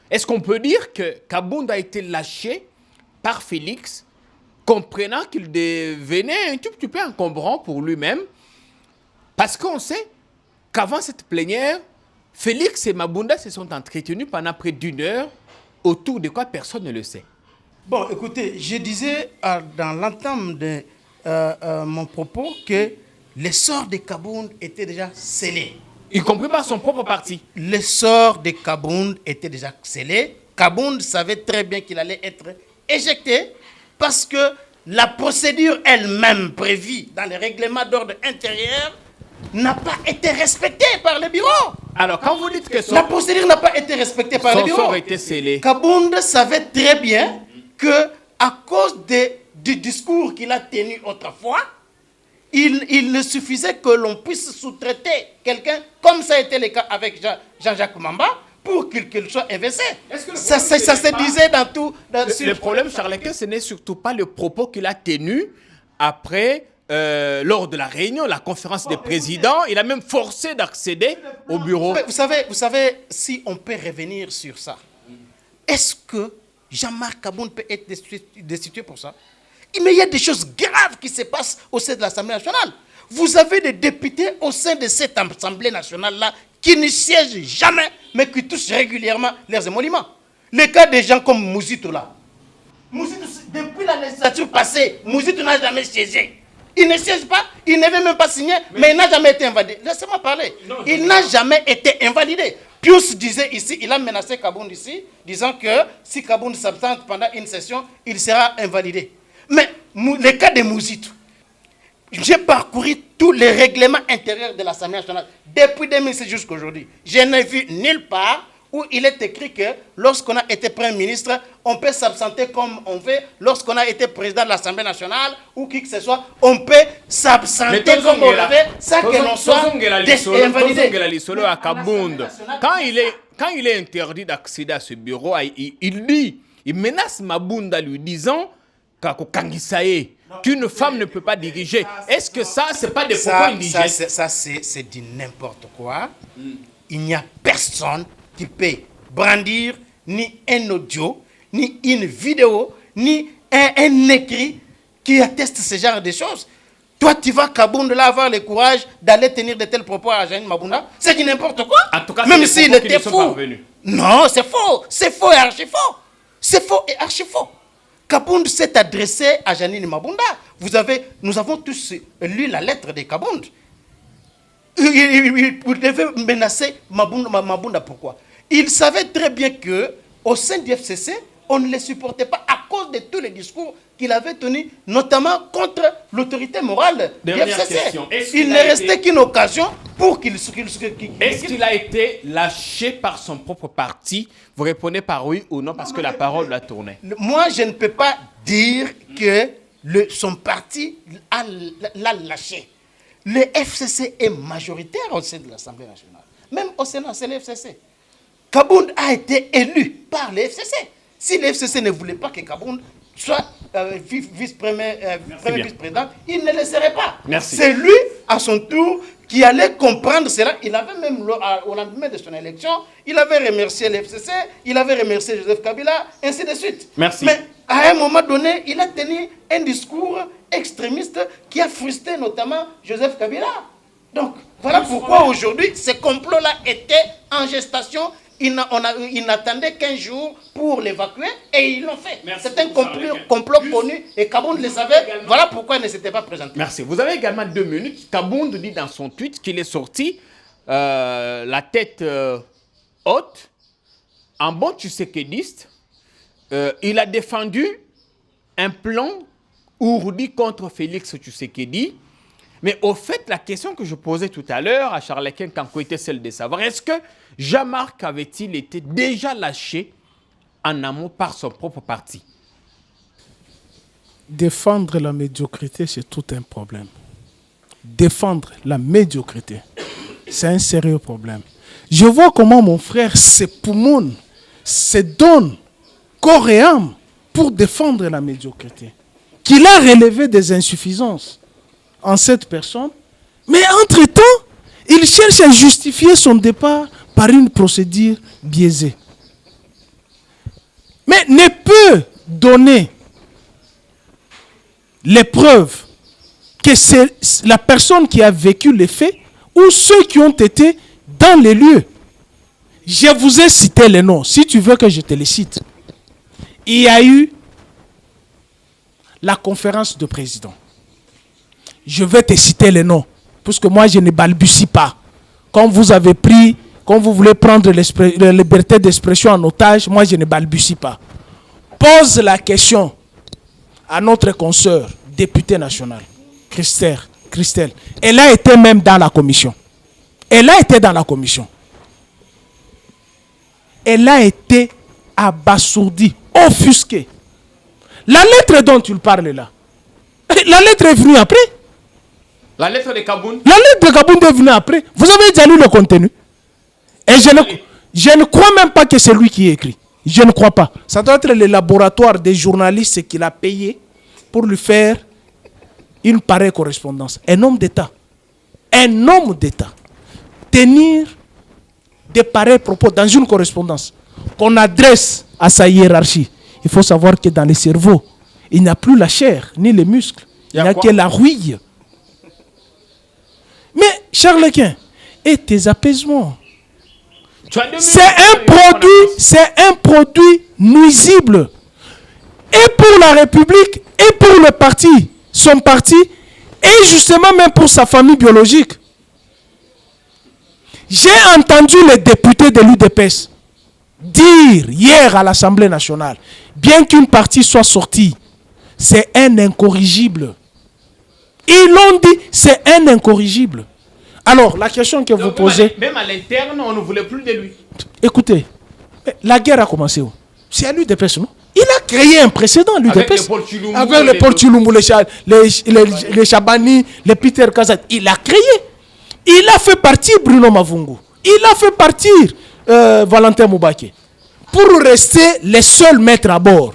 Est-ce qu'on peut dire que Kabound a été lâché par Félix, comprenant qu'il devenait un tout petit peu encombrant pour lui-même? Parce qu'on sait qu'avant cette plénière, Félix et Mabunda se sont entretenus pendant près d'1 heure, autour de quoi personne ne le sait. Bon, écoutez, je disais dans l'entame de mon propos que le sort de Kabound était déjà scellé. Y compris par son propre parti. Le sort de Kabound était déjà scellé. Kabound savait très bien qu'il allait être éjecté parce que la procédure elle-même prévue dans les règlements d'ordre intérieur n'a pas été respectée par le bureau. Alors, quand vous dites que La procédure n'a pas été respectée par le son bureau. sort était scellé, Kabound savait très bien que à cause du discours qu'il a tenu autrefois, il ne suffisait que l'on puisse sous-traiter quelqu'un, comme ça a été le cas avec Jean-Jacques Mamba, pour qu'il soit inversé. Ça se disait dans tout... le problème, Charles Leclerc, ce n'est surtout pas le propos qu'il a tenu après, lors de la réunion, la conférence des présidents. Il a même forcé d'accéder au bureau. Vous savez, si on peut revenir sur ça, est-ce que Jean-Marc Kabound peut être destitué pour ça? Mais il y a des choses graves qui se passent au sein de l'Assemblée nationale. Vous avez des députés au sein de cette Assemblée nationale-là qui ne siègent jamais, mais qui touchent régulièrement leurs émoluments. Le cas des gens comme Mouzitou là. Mouzitou, depuis la législature passée, Mouzitou n'a jamais siégé. Il ne siège pas, il n'avait même pas signé, mais il n'a jamais été invalidé. Laissez-moi parler. Il n'a jamais été invalidé. Pius disait ici, il a menacé Kabound ici, disant que si Kabound s'absente pendant une session, il sera invalidé. Mais le cas de Mouzitou, j'ai parcouru tous les règlements intérieurs de l'Assemblée nationale depuis 2006 jusqu'à aujourd'hui. Je n'ai vu nulle part où il est écrit que lorsqu'on a été Premier ministre, on peut s'absenter comme on veut. Lorsqu'on a été président de l'Assemblée nationale ou qui que ce soit, on peut s'absenter comme on le veut, sans que l'on soit invalidé. À Kabound. Quand il est interdit d'accéder à ce bureau, il menace Mabunda lui disant qu'une femme ne peut pas diriger. Est-ce que ça, c'est pas des propos indigènes? Ça, c'est du n'importe quoi. Il n'y a personne qui peut brandir ni un audio, ni une vidéo, ni un écrit qui atteste ce genre de choses. Toi, tu vas Kabound là avoir le courage d'aller tenir de tels propos à Janine Mabunda. C'est du n'importe quoi. En tout cas, même c'est s'il était fou. Non, c'est faux. C'est faux et archi faux. C'est faux et archi faux. Kabound s'est adressé à Janine Mabunda. Nous avons tous lu la lettre de Kabound. Il devait menacer Mabunda. Pourquoi? Il savait très bien qu'au sein du FCC, on ne les supportait pas à cause de tous les discours qu'il avait tenus, notamment contre l'autorité morale du FCC. Il ne restait qu'une occasion pour qu'il... Est-ce qu'il a été lâché par son propre parti? Vous répondez par oui ou non, parce que la parole l'a tourné. Moi, je ne peux pas dire que son parti l'a lâché. Le FCC est majoritaire au sein de l'Assemblée nationale. Même au Sénat, c'est le FCC. Kabound a été élu par le FCC. Si le FCC ne voulait pas que Kabound soit vice-premier vice-président, il ne le serait pas. Merci. C'est lui, à son tour, qui allait comprendre cela. Il avait même, au lendemain de son élection, il avait remercié le FCC, il avait remercié Joseph Kabila, ainsi de suite. Merci. Mais à un moment donné, il a tenu un discours extrémiste qui a frustré notamment Joseph Kabila. Donc, voilà pourquoi aujourd'hui, ce complot-là était en gestation. Ils n'attendaient qu'un jour pour l'évacuer et ils l'ont fait. C'est un complot connu et Kabound le savait. Voilà pourquoi il ne s'était pas présenté. Merci. Vous avez également 2 minutes. Kabound dit dans son tweet qu'il est sorti la tête haute, en bon tshisekidiste. Il a défendu un plan ourdi contre Félix Tshisekedi. Mais au fait, la question que je posais tout à l'heure à Charles-Étienne Kankou était celle de savoir, est-ce que Jean-Marc avait-il été déjà lâché en amont par son propre parti? Défendre la médiocrité, c'est tout un problème. Défendre la médiocrité, c'est un sérieux problème. Je vois comment mon frère s'époumonne, se donne corps et âme pour défendre la médiocrité. Qu'il a relevé des insuffisances en cette personne, mais entre-temps, il cherche à justifier son départ par une procédure biaisée. Mais ne peut donner les preuves que c'est la personne qui a vécu les faits ou ceux qui ont été dans les lieux. Je vous ai cité les noms, si tu veux que je te les cite. Il y a eu la conférence de présidents. Je vais te citer les noms, puisque moi je ne balbutie pas. Quand vous avez pris, quand vous voulez prendre la liberté d'expression en otage, moi je ne balbutie pas. Pose la question à notre consoeur, députée nationale, Christelle. Elle a été même dans la commission. Elle a été dans la commission. Elle a été abasourdie, offusquée. La lettre dont tu parles là, la lettre est venue après. La lettre de Kabound? La lettre de Kabound est venue après. Vous avez déjà lu le contenu? Et je ne crois même pas que c'est lui qui écrit. Je ne crois pas. Ça doit être le laboratoire des journalistes qu'il a payé pour lui faire une pareille correspondance. Un homme d'État. Un homme d'État. Tenir des pareils propos dans une correspondance qu'on adresse à sa hiérarchie. Il faut savoir que dans le cerveau, il n'y a plus la chair ni les muscles. Il n'y a que la rouille. Mais, Charles-Étienne, et tes apaisements, c'est un produit nuisible. Et pour la République, et pour le parti, son parti, et justement même pour sa famille biologique. J'ai entendu les députés de l'UDPS dire hier à l'Assemblée nationale, bien qu'une partie soit sortie, c'est un incorrigible. Ils l'ont dit, c'est un incorrigible. Alors, la question que vous posez... Même à l'interne, on ne voulait plus de lui. Écoutez, la guerre a commencé où? C'est à l'UDPS, non? Il a créé un précédent, l'UDPS. Avec les Paul Chilumbu, les Chabani, les Peter Kazat. Il a créé. Il a fait partir Bruno Mavungu. Il a fait partir Valentin Moubake. Pour rester les seuls maîtres à bord.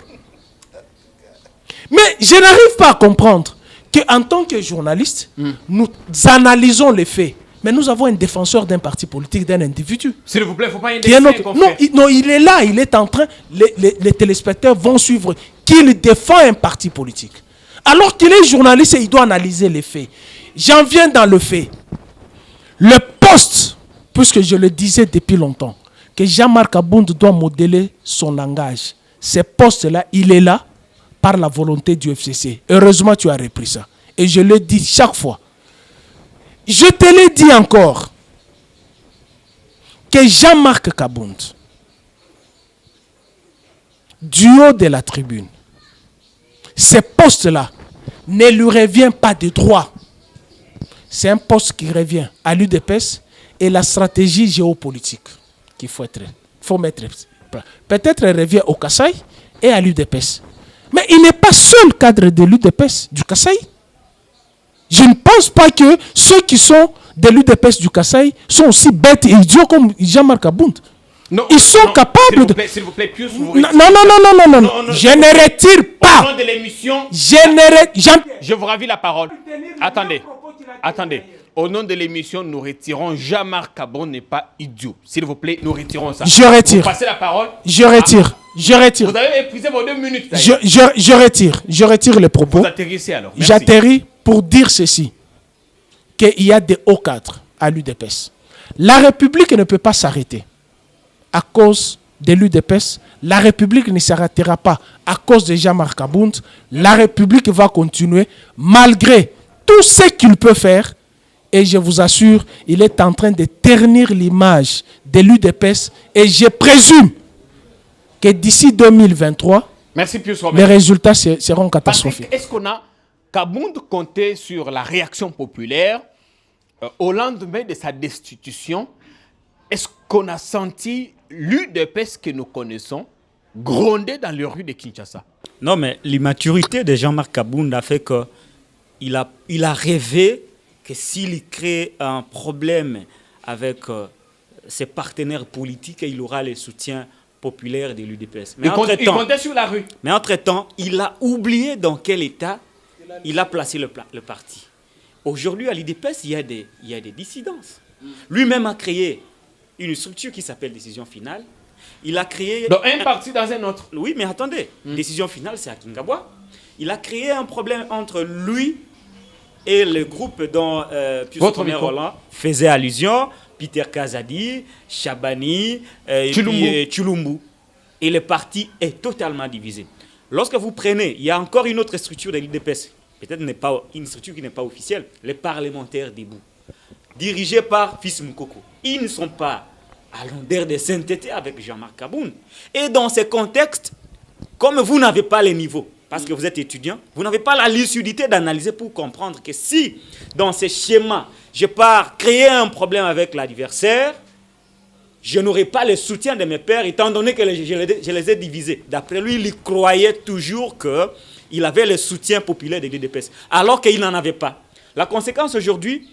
Mais je n'arrive pas à comprendre qu'en tant que journaliste, nous analysons les faits. Mais nous avons un défenseur d'un parti politique, d'un individu. S'il vous plaît, il ne faut pas Qui est indexer, notre... non, il est là, il est en train... Les téléspectateurs vont suivre qu'il défend un parti politique. Alors qu'il est journaliste et il doit analyser les faits. J'en viens dans le fait. Le poste, puisque je le disais depuis longtemps, que Jean-Marc Abound doit modeler son langage. Ce poste-là, il est là par la volonté du FCC. Heureusement, tu as repris ça. Et je le dis chaque fois. Je te l'ai dit encore, que Jean-Marc Abound, du haut de la tribune, ce poste-là ne lui revient pas de droit. C'est un poste qui revient à l'UDPS et la stratégie géopolitique qu'il faut mettre. Peut-être elle revient au Kasaï et à l'UDPS. Mais il n'est pas seul cadre de l'UDPS du Kasaï. Je ne pense pas que ceux qui sont de l'UDPS du Kasaï sont aussi bêtes et idiots comme Jean-Marc Abound. Non, ils sont capables de... S'il vous plaît, Pius, non, je ne retire pas. Au nom de l'émission, je vous ravis la parole. Attendez. Au nom de l'émission, nous retirons Jean-Marc Abound n'est pas idiot. S'il vous plaît, nous retirons ça. Je retire. Vous passez la parole. Je retire. Vous avez épuisé vos 2 minutes. Je retire les propos. Vous atterrissez alors. Merci. J'atterris pour dire ceci. Qu'il y a des hauts cadres à l'UDPS. La République ne peut pas s'arrêter à cause de l'UDPS. La République ne s'arrêtera pas à cause de Jean-Marc Abound. La République va continuer malgré tout ce qu'il peut faire. Et je vous assure, il est en train de ternir l'image de l'UDPS. Et je présume que d'ici 2023, merci, Pius Robert, les résultats seront catastrophiques. Est-ce qu'on a qu'Abound comptait sur la réaction populaire au lendemain de sa destitution? Est-ce qu'on a senti l'UDPS que nous connaissons gronder dans les rues de Kinshasa? Non, mais l'immaturité de Jean-Marc Abound a fait qu'il a rêvé que s'il crée un problème avec ses partenaires politiques, il aura le soutien populaire de l'UDPS. Il comptait sur la rue. Mais entre-temps, il a oublié dans quel état il a placé le parti. Aujourd'hui, à l'UDPS, il y a des dissidences. Lui-même a créé une structure qui s'appelle Décision Finale. Il a créé... Donc un parti dans un autre. Oui, mais attendez. Décision Finale, c'est à Kingabwa. Il a créé un problème entre lui et le groupe dont Pius Roland faisait allusion, Peter Kazadi, Chabani, Chulumbu. Et le parti est totalement divisé. Lorsque vous prenez, il y a encore une autre structure de l'UDPS, peut-être pas une structure qui n'est pas officielle, les parlementaires debout, dirigés par Fils Moukoko. Ils ne sont pas à l'ondeur de sainteté avec Jean-Marc Abound. Et dans ce contexte, comme vous n'avez pas les niveaux, parce que vous êtes étudiant, vous n'avez pas la lucidité d'analyser pour comprendre que si, dans ces schémas, je pars créer un problème avec l'adversaire, je n'aurai pas le soutien de mes pairs, étant donné que je les ai divisés. D'après lui, il croyait toujours qu'il avait le soutien populaire de l'UDPS, alors qu'il n'en avait pas. La conséquence aujourd'hui,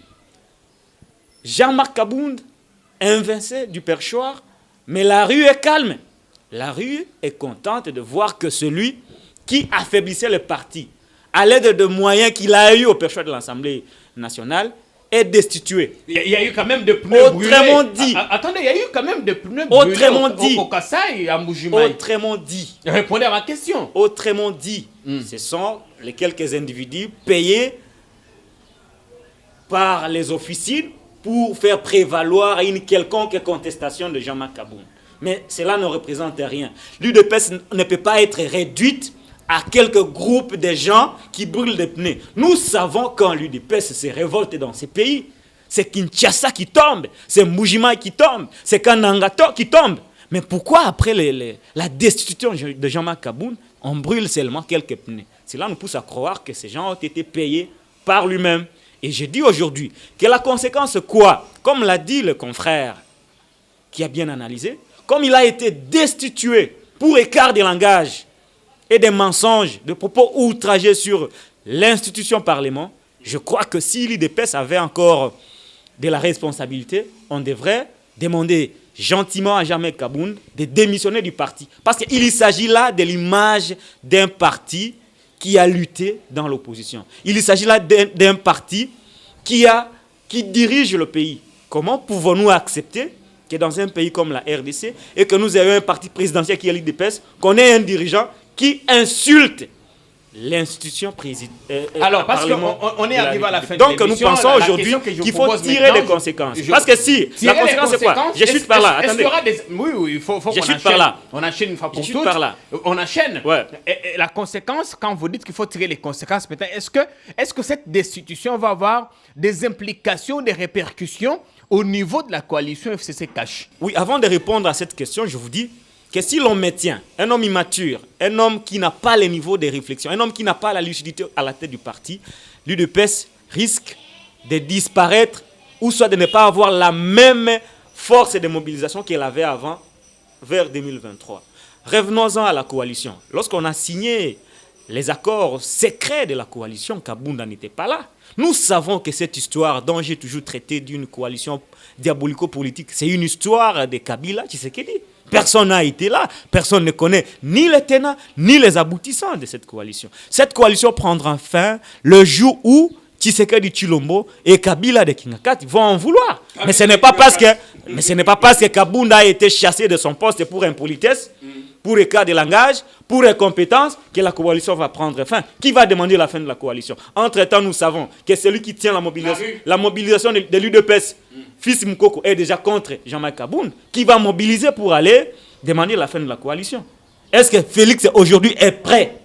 Jean-Marc Abound est invincé du perchoir, mais la rue est calme. La rue est contente de voir que celui qui affaiblissait le parti à l'aide de moyens qu'il a eu au perchoir de l'Assemblée nationale est destitué. Il y a eu quand même des pneus brûlés. Autrement dit. Attendez, il y a eu quand même des pneus brûlés au Kasaï et à Mbujimaï. Autrement dit. Répondez à ma question. Autrement dit, ce sont les quelques individus payés par les officines pour faire prévaloir une quelconque contestation de Jean-Marc Abound. Mais cela ne représente rien. L'UDPS ne peut pas être réduite à quelques groupes de gens qui brûlent des pneus. Nous savons quand l'UDPS se révolte dans ces pays, c'est Kinshasa qui tombe, c'est Mbujimaï qui tombe, c'est Kanangato qui tombe. Mais pourquoi après la destitution de Jean-Marc Abound, on brûle seulement quelques pneus? Cela nous pousse à croire que ces gens ont été payés par lui-même. Et je dis aujourd'hui que la conséquence quoi? Comme l'a dit le confrère qui a bien analysé, comme il a été destitué pour écart de langage et des mensonges, de propos outragés sur l'institution Parlement, je crois que si l'UDPS avait encore de la responsabilité, on devrait demander gentiment à Jean-Marc Abound de démissionner du parti. Parce qu'il s'agit là de l'image d'un parti qui a lutté dans l'opposition. Il s'agit là d'un parti qui a qui dirige le pays. Comment pouvons-nous accepter que dans un pays comme la RDC et que nous ayons un parti présidentiel qui est l'UDPS, qu'on ait un dirigeant qui insulte l'institution présidentielle. Alors, parce qu'on est arrivé à la fin de donc, l'émission. nous pensons aujourd'hui qu'il faut tirer des conséquences. Parce que si, la conséquence, c'est quoi? Je chute par là. Attendez. Oui, il faut qu'on chute par là. On enchaîne une fois pour toutes. Par là. On enchaîne. Ouais. Et la conséquence, quand vous dites qu'il faut tirer les conséquences, peut-être, est-ce que cette destitution va avoir des implications, des répercussions au niveau de la coalition FCC Cash? Oui, avant de répondre à cette question, je vous dis que si l'on maintient un homme immature, un homme qui n'a pas les niveaux de réflexion, un homme qui n'a pas la lucidité à la tête du parti, l'UDPS risque de disparaître ou soit de ne pas avoir la même force de mobilisation qu'elle avait avant, vers 2023. Revenons-en à la coalition. Lorsqu'on a signé les accords secrets de la coalition, Kabunda n'était pas là. Nous savons que cette histoire dont j'ai toujours traité d'une coalition diabolico-politique, c'est une histoire de Kabila Tshisekedi. Personne n'a été là. Personne ne connaît ni les tenants, ni les aboutissants de cette coalition. Cette coalition prendra fin le jour où Tshisekedi Tshilombo et Kabila de Kingakat vont en vouloir. Mais ce n'est pas parce que Kabunda a été chassé de son poste pour impolitesse, pour écart de langage, pour incompétence, que la coalition va prendre fin. Qui va demander la fin de la coalition? Entre-temps, nous savons que celui qui tient la mobilisation de l'UDPS, Fils Mukoko, est déjà contre Jean-Marc Kabound, qui va mobiliser pour aller demander la fin de la coalition. Est-ce que Félix aujourd'hui est prêt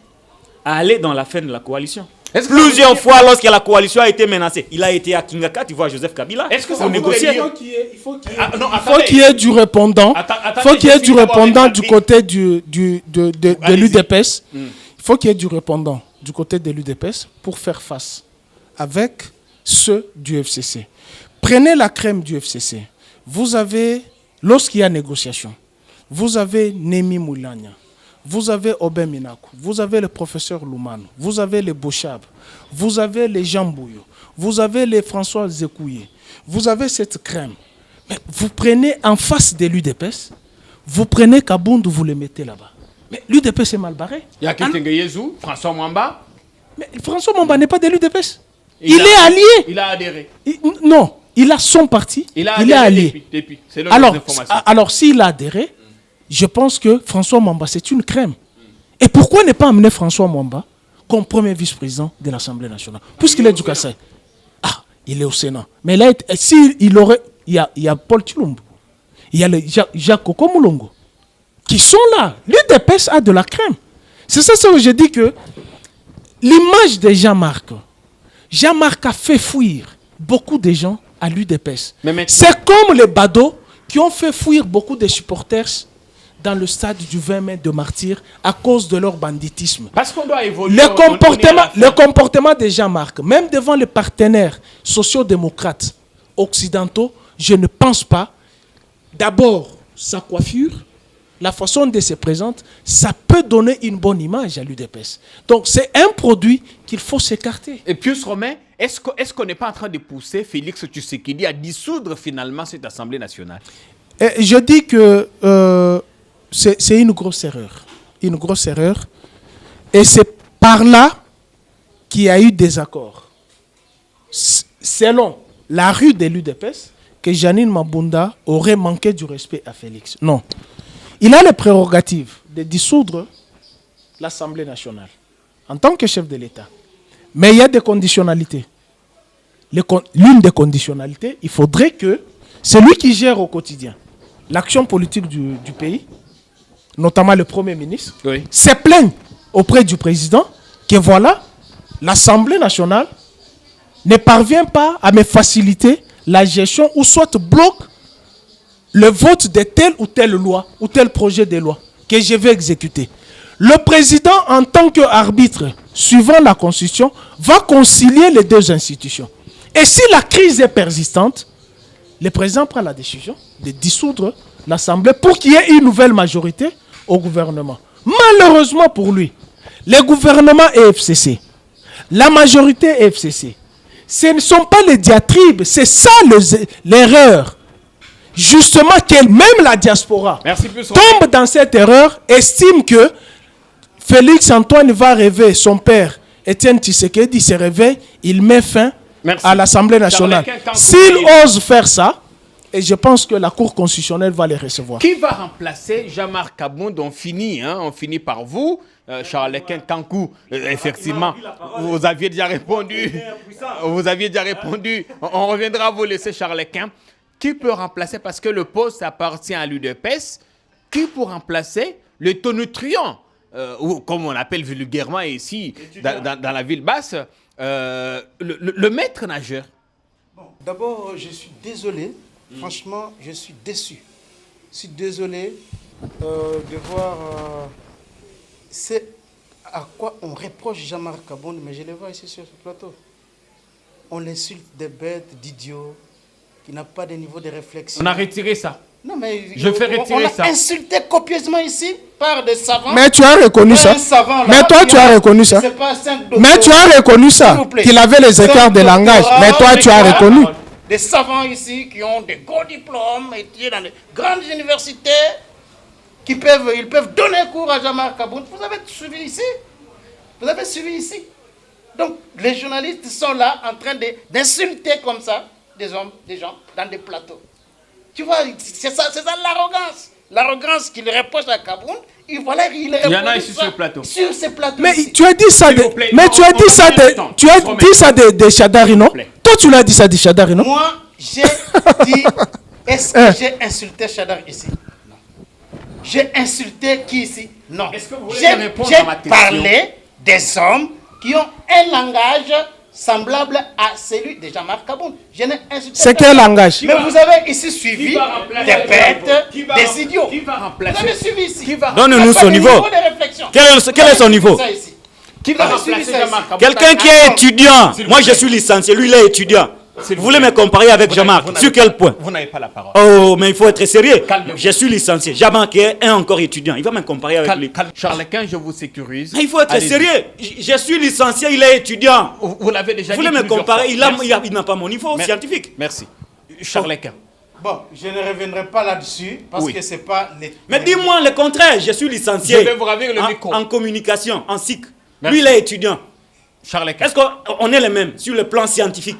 à aller dans la fin de la coalition? Plusieurs fois, lorsque la coalition a été menacée, il a été à Kingakat, il voit Joseph Kabila. Est-ce que ça pour négocier? Il faut qu'il y ait du répondant. Il faut qu'il y ait du répondant du côté de l'UDPS. Il faut qu'il y ait du répondant du côté de l'UDPS pour faire face avec ceux du FCC. Prenez la crème du FCC. Vous avez, lorsqu'il y a négociation, vous avez Nemi Moulania. Vous avez Obé Minakou, vous avez le professeur Loumane, vous avez les Bouchab, vous avez les Jean Bouillot, vous avez les François Zekouye, vous avez cette crème. Mais vous prenez en face de l'UDPS, vous prenez Kabound, vous le mettez là-bas. Mais l'UDPS est mal barré. Il y a quelqu'un Yezou, François Mwamba. Mais François Mwamba n'est pas de l'UDPS. Il est allié. Il a adhéré. Non, il a son parti. Il est allié. Depuis. C'est alors s'il a adhéré, je pense que François Mwamba, c'est une crème. Et pourquoi ne pas amener François Mwamba comme premier vice-président de l'Assemblée nationale? Puisqu'il est du Kassai. Ah, il est au Sénat. Mais là, s'il aurait... Il y a Paul Tshilombo. Il y a Jacques Okomulongo. Qui sont là. L'UDPS a de la crème. C'est ça que je dis que l'image de Jean-Marc a fait fuir beaucoup de gens à l'UDPS. C'est comme les badauds qui ont fait fuir beaucoup de supporters dans le stade du 20 mai de martyrs à cause de leur banditisme. Parce qu'on doit évoluer. Le comportement de Jean-Marc, même devant les partenaires sociaux-démocrates occidentaux, je ne pense pas. D'abord, sa coiffure, la façon dont il se présente, ça peut donner une bonne image à l'UDPS. Donc, c'est un produit qu'il faut s'écarter. Et Pius Romain, est-ce qu'on n'est pas en train de pousser Félix Tshisekedi à dissoudre finalement cette Assemblée nationale? Je dis que c'est une grosse erreur. Une grosse erreur. Et c'est par là qu'il y a eu des accords. Selon la rue de l'UDPS, que Janine Mabunda aurait manqué du respect à Félix. Non. Il a les prérogatives de dissoudre l'Assemblée nationale en tant que chef de l'État. Mais il y a des conditionnalités. L'une des conditionnalités, il faudrait que celui qui gère au quotidien l'action politique du pays, notamment le Premier ministre, se plaigne auprès du président que voilà, l'Assemblée nationale ne parvient pas à me faciliter la gestion ou soit bloque le vote de telle ou telle loi ou tel projet de loi que je vais exécuter. Le président, en tant qu'arbitre, suivant la Constitution, va concilier les deux institutions. Et si la crise est persistante, le président prend la décision de dissoudre l'Assemblée pour qu'il y ait une nouvelle majorité au gouvernement. Malheureusement pour lui, le gouvernement est FCC, la majorité est FCC. Ce ne sont pas les diatribes, c'est ça l'erreur. Justement, même la diaspora tombe dans cette erreur, estime que Félix Antoine va rêver, son père, Étienne Tshisekedi, se réveille, il met fin Merci. à l'Assemblée nationale. Charles Lequin, S'ils osent faire ça, et je pense que la Cour constitutionnelle va les recevoir. Qui va remplacer Jean-Marc Kabound? On finit par vous. Charles Lequin Kankou, effectivement, vous aviez déjà répondu. On reviendra vous laisser, Charles Lequin. Qui peut remplacer, parce que le poste appartient à l'UDPS, qui peut remplacer le tonitruant, ou comme on appelle vulgairement ici, dans la ville basse, le maître nageur? Bon, d'abord, je suis désolé. Franchement, je suis déçu. Je suis désolé de voir... c'est à quoi on reproche Jean-Marc Kabound, mais je le vois ici sur ce plateau. On l'insulte des bêtes, d'idiots, qui n'ont pas de niveau de réflexion. On a retiré ça. Non, mais Je fais retirer ça. On a insulté copieusement ici par des savants. Mais tu as reconnu ça. Mais toi, tu as reconnu ça. Mais tu as reconnu ça. Qu'il avait les écarts de langage. Mais toi, tu as reconnu. Des savants ici qui ont des gros diplômes, étudiés dans de grandes universités, ils peuvent donner cours à Jean-Marc Kabound. Vous avez suivi ici. Vous avez suivi ici. Donc, les journalistes sont là en train d'insulter comme ça des gens dans des plateaux. Tu vois, c'est ça l'arrogance. L'arrogance qu'il reproche à Kabound. Il y en a ici sur le plateau. Sur ces plateaux. Mais ici. tu as dit ça de. Mais tu as dit ça de. Tu as dit ça de Chadari, non? Toi, tu l'as dit ça de Chadari, non? Moi, j'ai dit. Est-ce que j'ai insulté Chadari ici? Non. J'ai insulté qui ici? Non. Est-ce que vous voulez répondre à ma question? J'ai parlé des hommes qui ont un langage semblable à celui de Jean-Marc Kabound. Je n'ai insulté c'est quel langage? Mais vous avez ici suivi des bêtes, des idiots. Qui va remplacer? Vous avez suivi ici. Donne-nous son niveau. Quel est son niveau? Qui va remplacer Jean-Marc Kabound? Quelqu'un qui est étudiant. Moi, je suis licencié. Lui, il est étudiant. Vous voulez me comparer avec Jean-Marc? Sur quel point? Vous n'avez pas la parole. Oh, mais il faut être sérieux. Calme-vous. Je suis licencié. Jean-Marc est encore étudiant. Il va me comparer avec lui. Charles Lequin, je vous sécurise. Mais il faut être sérieux. Je suis licencié, il est étudiant. Vous l'avez déjà Vous dit. voulez me plusieurs comparer? fois. Il n'a pas mon niveau scientifique. Merci. Charles Lequin. Bon, je ne reviendrai pas là-dessus parce que c'est pas les. Mais dis-moi le contraire. Je suis licencié. Je vais vous ravir le micro. En communication, en SIC. Merci. Lui, il est étudiant. Charles Lequin. Est-ce qu'on est les mêmes sur le plan scientifique?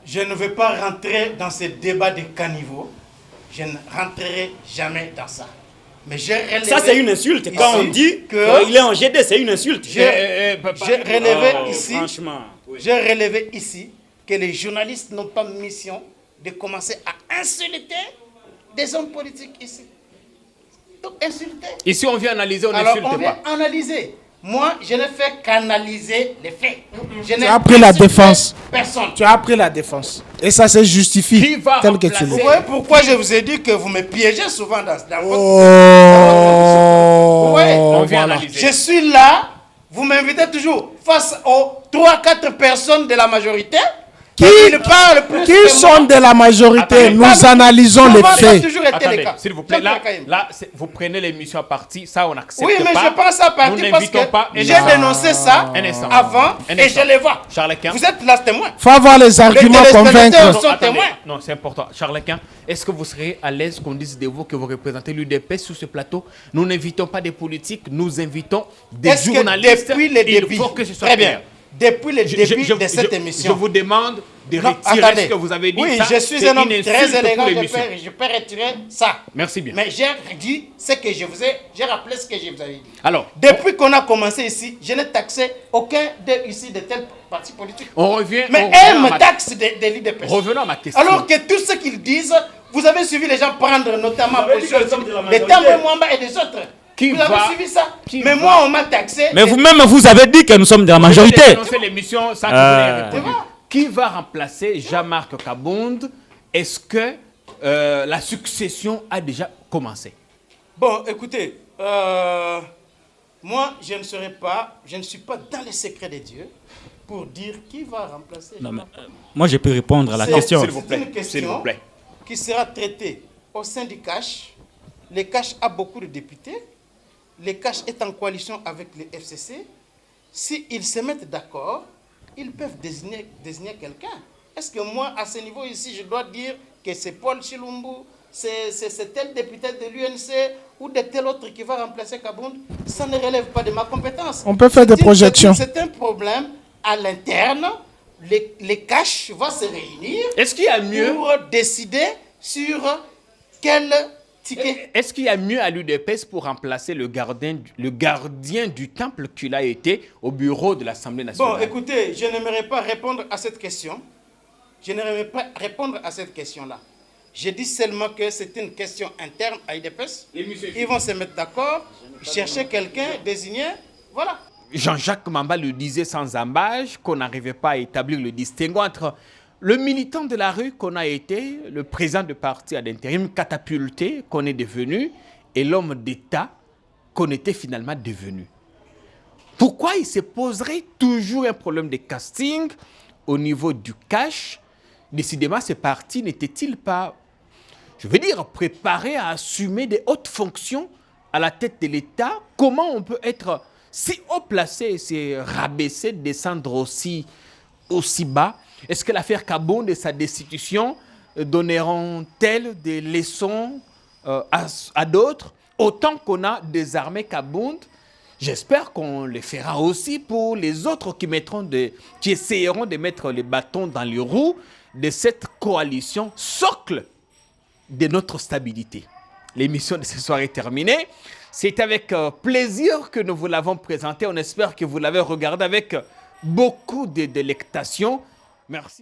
Je ne vais pas rentrer dans ce débat de caniveau. Je ne rentrerai jamais dans ça. Mais j'ai relevé. Ça, c'est une insulte. Quand on dit qu'il est en GD, c'est une insulte. J'ai relevé ici. Franchement. Oui. J'ai relevé ici que les journalistes n'ont pas mission de commencer à insulter des hommes politiques ici. Donc, insulter. Ici, on vient analyser, on Alors, n'insulte on vient pas. analyser. Moi, je ne fais qu'analyser les faits. Je Tu as pris la insulté défense. Personne. Tu as pris la défense. Et ça se justifie. Qui va Tel que tu remplacer- le Vous voyez pourquoi je vous ai dit que vous me piégez souvent dans votre... Oh. Vous voyez, On vient Voilà. analyser. je suis là, vous m'invitez toujours face aux 3-4 personnes de la majorité. Qui parlent plus Qui que sont moi. de la majorité? Attendez, Nous analysons les Souvent, ça a faits. toujours été le Attendez, cas. s'il vous plaît, Jean-Pierre Kaïm. là vous prenez l'émission à partie, ça on accepte Oui, mais pas. je pense à Nous partir parce n'invitons pas que un j'ai instant. dénoncé ça Un instant. avant Un et instant. je les vois. Charles Lequin. Vous êtes là témoin. Faut avoir les arguments téléspectateurs convaincre. sont Attendez. témoins. Non, c'est important. Charles Lequin, est-ce que vous serez à l'aise qu'on dise de vous que vous représentez l'UDP sur ce plateau? Nous n'invitons pas des politiques, nous invitons des Est-ce que journalistes. depuis le début, Il faut que ce soit très bien, clair. depuis le début de cette Je émission, vous demande de Non, retirer attendez. ce que vous avez dit. Oui, Ça, je suis c'est un homme une très insulte élégant, pour l'émission. je peux retirer ça. Merci bien. Mais j'ai dit ce que j'ai rappelé ce que je vous avais dit. Alors, Depuis qu'on a commencé ici, je n'ai taxé aucun ici de tel parti politique. on revient. Mais on elle revient à me ma- taxe des lits de personnes. Revenons à ma question. Alors que tout ce qu'ils disent, vous avez suivi les gens prendre notamment avez dit position que nous sommes de la les majorité. Tambwe Mwamba et des autres. Qui vous va- avez suivi ça. qui Mais va- moi, on m'a taxé. Mais vous-même, vous avez dit que nous sommes de la majorité. Vous avez dénoncé l'émission sans que vous ayez répondu. C'est vrai. Qui va remplacer Jean-Marc Kabound? Est-ce que la succession a déjà commencé? Bon, écoutez, moi, je ne suis pas dans les secrets de Dieu pour dire qui va remplacer. Non, mais, Jean-Marc. moi, je peux répondre à la C'est- question. S'il vous plaît. C'est une question S'il vous plaît. qui sera traitée au sein du CACH. Le CACH a beaucoup de députés. Le CACH est en coalition avec le FCC. S'ils se mettent d'accord, ils peuvent désigner quelqu'un. Est-ce que moi, à ce niveau ici, je dois dire que c'est Paul Chilumbu, c'est tel député de l'UNC ou de tel autre qui va remplacer Kabound? Ça ne relève pas de ma compétence. On peut faire des projections. C'est un problème à l'interne les caches vont se réunir. Est-ce qu'il y a mieux? Pour décider sur quel ticket. Est-ce qu'il y a mieux à l'UDPS pour remplacer le gardien du temple qu'il a été au bureau de l'Assemblée nationale? Bon, écoutez, je n'aimerais pas répondre à cette question. Je n'aimerais pas répondre à cette question-là. Je dis seulement que c'est une question interne à l'UDPS. Ils vont se mettre d'accord, chercher quelqu'un, désigner, voilà. Jean-Jacques Mamba le disait sans embâche, qu'on n'arrivait pas à établir le distinguo entre le militant de la rue qu'on a été, le président de parti à l'intérim catapulté qu'on est devenu, et l'homme d'État qu'on était finalement devenu. Pourquoi il se poserait toujours un problème de casting au niveau du cash? Décidément, ces partis n'étaient-ils pas, je veux dire, préparés à assumer des hautes fonctions à la tête de l'État? Comment on peut être si haut placé, se rabaisser, descendre aussi bas? Est-ce que l'affaire Kabound et sa destitution donneront-elles des leçons à d'autres? Autant qu'on a désarmé Kabound, j'espère qu'on le fera aussi pour les autres qui essayeront de mettre les bâtons dans les roues de cette coalition socle de notre stabilité. L'émission de ce soir est terminée. C'est avec plaisir que nous vous l'avons présenté. On espère que vous l'avez regardé avec beaucoup de délectation. Merci.